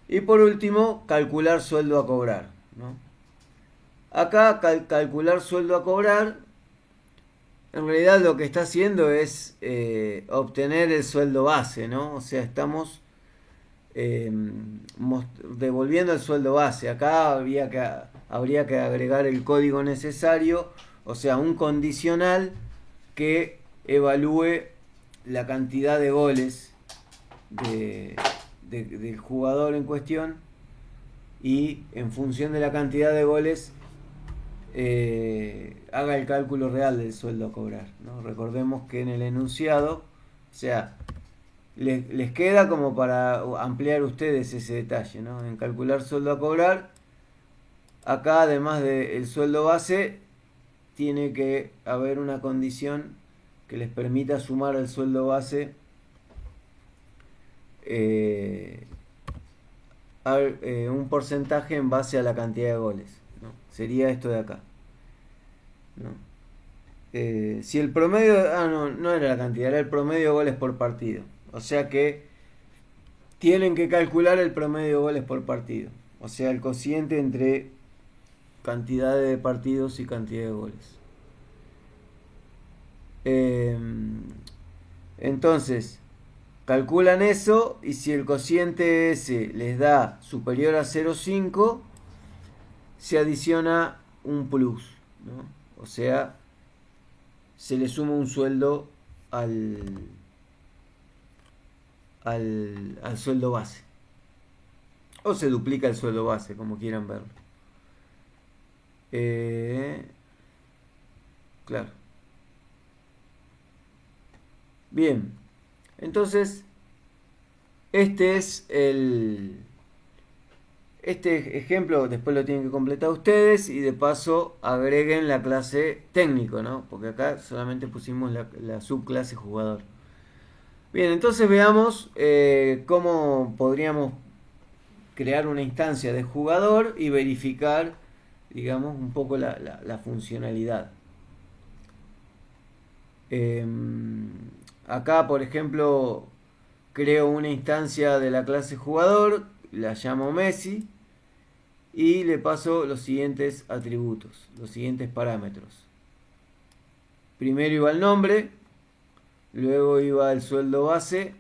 Y por último, calcular sueldo a cobrar, ¿no? Acá calcular sueldo a cobrar, en realidad lo que está haciendo es obtener el sueldo base, ¿no? O sea, estamos devolviendo el sueldo base. Acá habría que agregar el código necesario, o sea, un condicional que evalúe la cantidad de goles del jugador en cuestión, y en función de la cantidad de goles haga el cálculo real del sueldo a cobrar, ¿no? Recordemos que en el enunciado, o sea, les queda como para ampliar ustedes ese detalle, ¿no? En calcular sueldo a cobrar, acá además del sueldo base, tiene que haber una condición que les permita sumar al sueldo base un porcentaje en base a la cantidad de goles, ¿no? Sería esto de acá, ¿no? Si el promedio, no era la cantidad, era el promedio de goles por partido. O sea que tienen que calcular el promedio de goles por partido. O sea, el cociente entre cantidad de partidos y cantidad de goles. Entonces, calculan eso, y si el cociente S les da superior a 0,5, se adiciona un plus, ¿no? O sea, se le suma un sueldo al sueldo base, o se duplica el sueldo base, como quieran verlo. Claro. Bien, entonces este es este ejemplo. Después lo tienen que completar ustedes, y de paso agreguen la clase técnico, ¿no? Porque acá solamente pusimos la subclase jugador. Bien, entonces veamos cómo podríamos crear una instancia de jugador y verificar, digamos, un poco la funcionalidad. Acá, por ejemplo, creo una instancia de la clase jugador, la llamo Messi, y le paso los siguientes atributos, los siguientes parámetros. Primero iba el nombre, luego iba el sueldo base,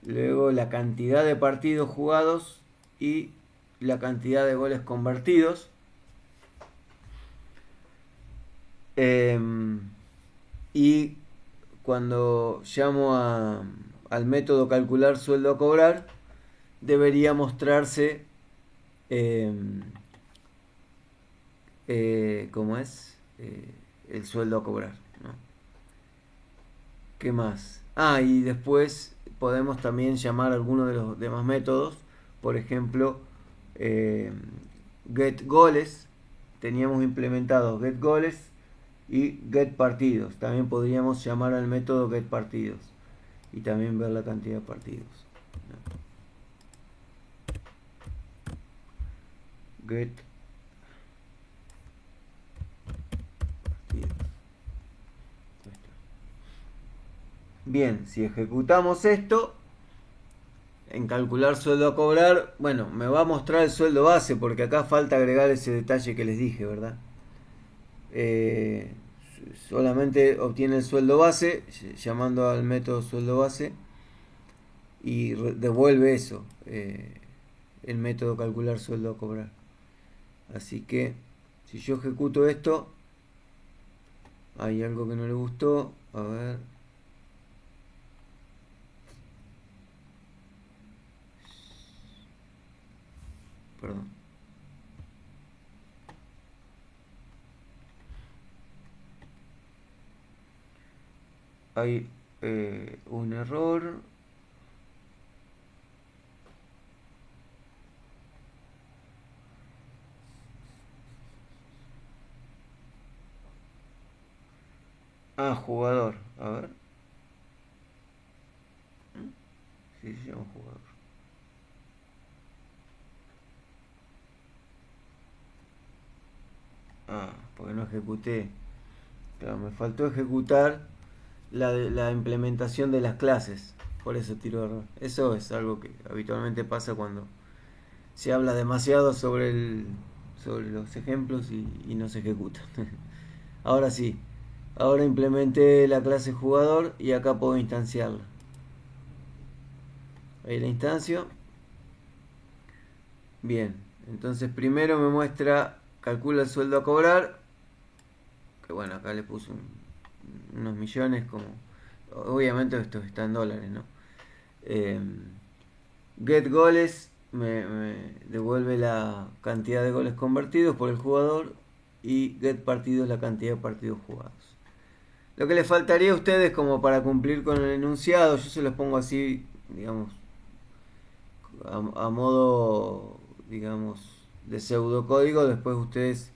luego la cantidad de partidos jugados y la cantidad de goles convertidos. Y cuando llamo al método calcular sueldo a cobrar, debería mostrarse ¿cómo es? El sueldo a cobrar, ¿no? ¿Qué más? Y después podemos también llamar algunos de los demás métodos. Por ejemplo, getGoles. Teníamos implementado getGoles y getPartidos. También podríamos llamar al método getPartidos y también ver la cantidad de partidos, ¿no? Get partidos. Bien, si ejecutamos esto, en calcular sueldo a cobrar, bueno, me va a mostrar el sueldo base, porque acá falta agregar ese detalle que les dije, ¿verdad? Eh, Solamente obtiene el sueldo base, llamando al método sueldo base, y devuelve eso, el método calcular sueldo a cobrar. Así que, si yo ejecuto esto, hay algo que no le gustó, a ver. Perdón. Hay un error. Ah, jugador. A ver. Sí, se llama jugador. Ah, porque no ejecuté. Claro, me faltó ejecutar la implementación de las clases. Por eso tiro error. Eso es algo que habitualmente pasa cuando se habla demasiado sobre los ejemplos y no se ejecuta. Ahora sí. Ahora implementé la clase jugador y acá puedo instanciarla. Ahí la instancio. Bien. Entonces primero me muestra, calcula el sueldo a cobrar. Que bueno, acá le puse unos millones como... Obviamente esto está en dólares, ¿no? Get goles me devuelve la cantidad de goles convertidos por el jugador y get partidos la cantidad de partidos jugados. Lo que le faltaría a ustedes como para cumplir con el enunciado, yo se los pongo así, digamos, a modo, digamos, de pseudocódigo, después ustedes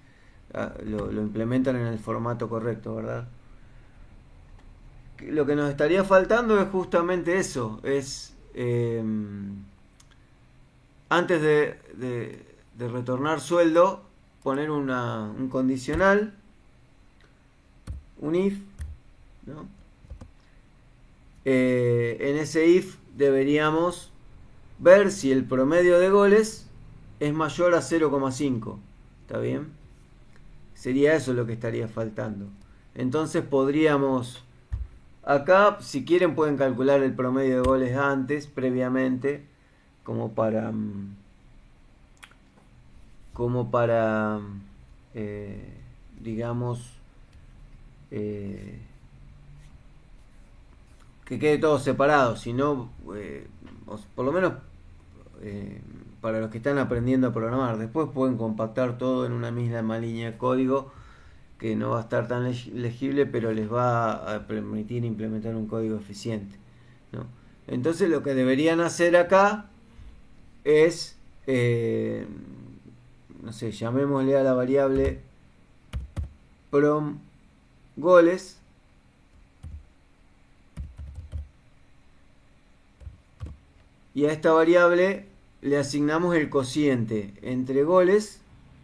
lo implementan en el formato correcto, ¿verdad? Lo que nos estaría faltando es justamente eso, es antes de retornar sueldo, poner un condicional, un if, ¿no? En ese if deberíamos ver si el promedio de goles es mayor a 0,5. ¿Está bien? Sería eso lo que estaría faltando. Entonces podríamos... Acá, si quieren, pueden calcular el promedio de goles antes, previamente, como para... digamos... que quede todo separado, sino por lo menos para los que están aprendiendo a programar. Después pueden compactar todo en una misma línea de código que no va a estar tan legible, pero les va a permitir implementar un código eficiente, ¿no? Entonces lo que deberían hacer acá es, no sé, llamémosle a la variable prom goles. Y a esta variable le asignamos el cociente entre goles,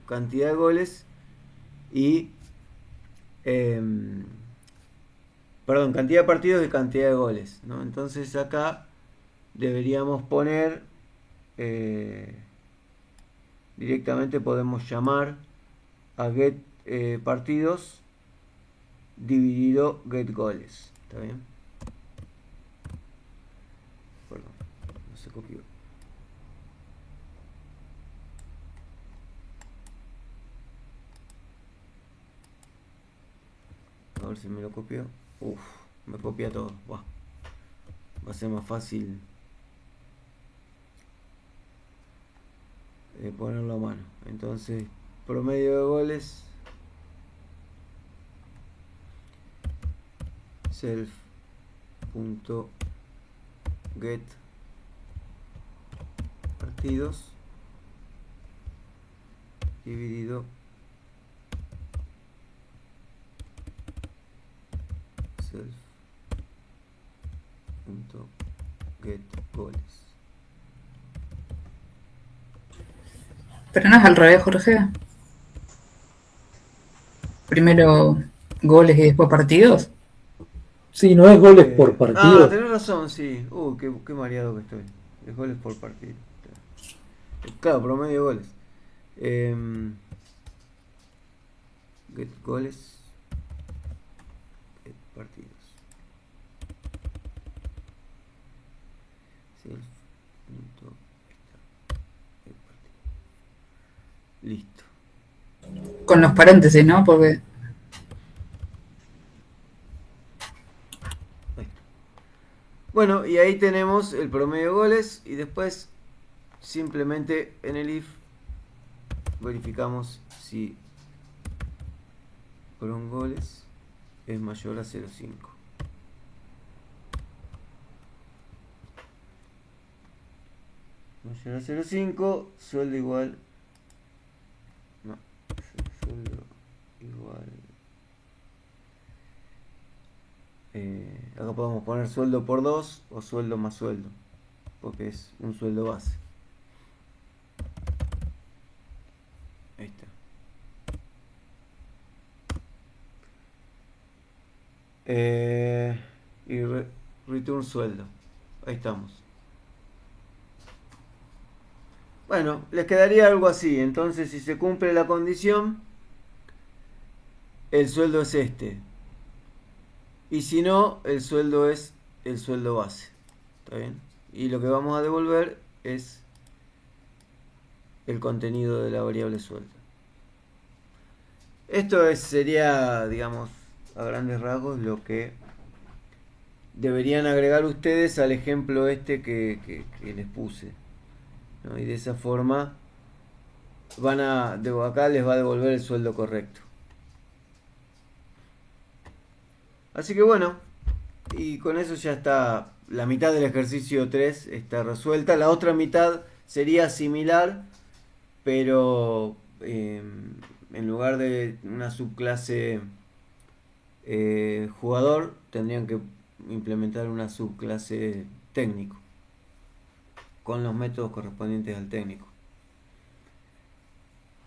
cantidad de goles, y perdón, cantidad de partidos y cantidad de goles, ¿no? Entonces acá deberíamos poner directamente podemos llamar a get partidos dividido get goles. ¿Está bien? Perdón, no se copió. A ver si me lo copió. Uf, me copia todo. Buah. Va a ser más fácil ponerlo a mano. Entonces, promedio de goles. Self.get partidos dividido self.get goles. Pero no es al revés, Jorge. Primero goles y después partidos. Sí, no es goles por partido. Tenés razón, sí. Qué mareado que estoy. Es goles por partido. Claro, promedio de goles. Get goles. Get partidos. Self. Punto. Get partido. Listo. Con los paréntesis, ¿no? Porque Ahí está. Bueno, y ahí tenemos el promedio de goles y después simplemente en el if verificamos si con goles es mayor a 0,5. Mayor a 0,5, sueldo igual. No, sueldo igual. Acá podemos poner sueldo por 2 o sueldo más sueldo, porque es un sueldo base. Ahí está. Y return sueldo. Ahí estamos. Bueno, les quedaría algo así. Entonces, si se cumple la condición, el sueldo es este. Y si no, el sueldo es el sueldo base. ¿Está bien? Y lo que vamos a devolver es el contenido de la variable sueldo. Esto sería, digamos, a grandes rasgos lo que deberían agregar ustedes al ejemplo este que les puse, ¿no? Y de esa forma acá les va a devolver el sueldo correcto. Así que bueno, y con eso ya está. La mitad del ejercicio 3 está resuelta. La otra mitad sería similar, pero en lugar de una subclase jugador, tendrían que implementar una subclase técnico con los métodos correspondientes al técnico.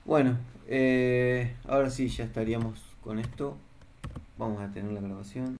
Bueno, ahora sí, ya estaríamos con esto. Vamos a tener la grabación.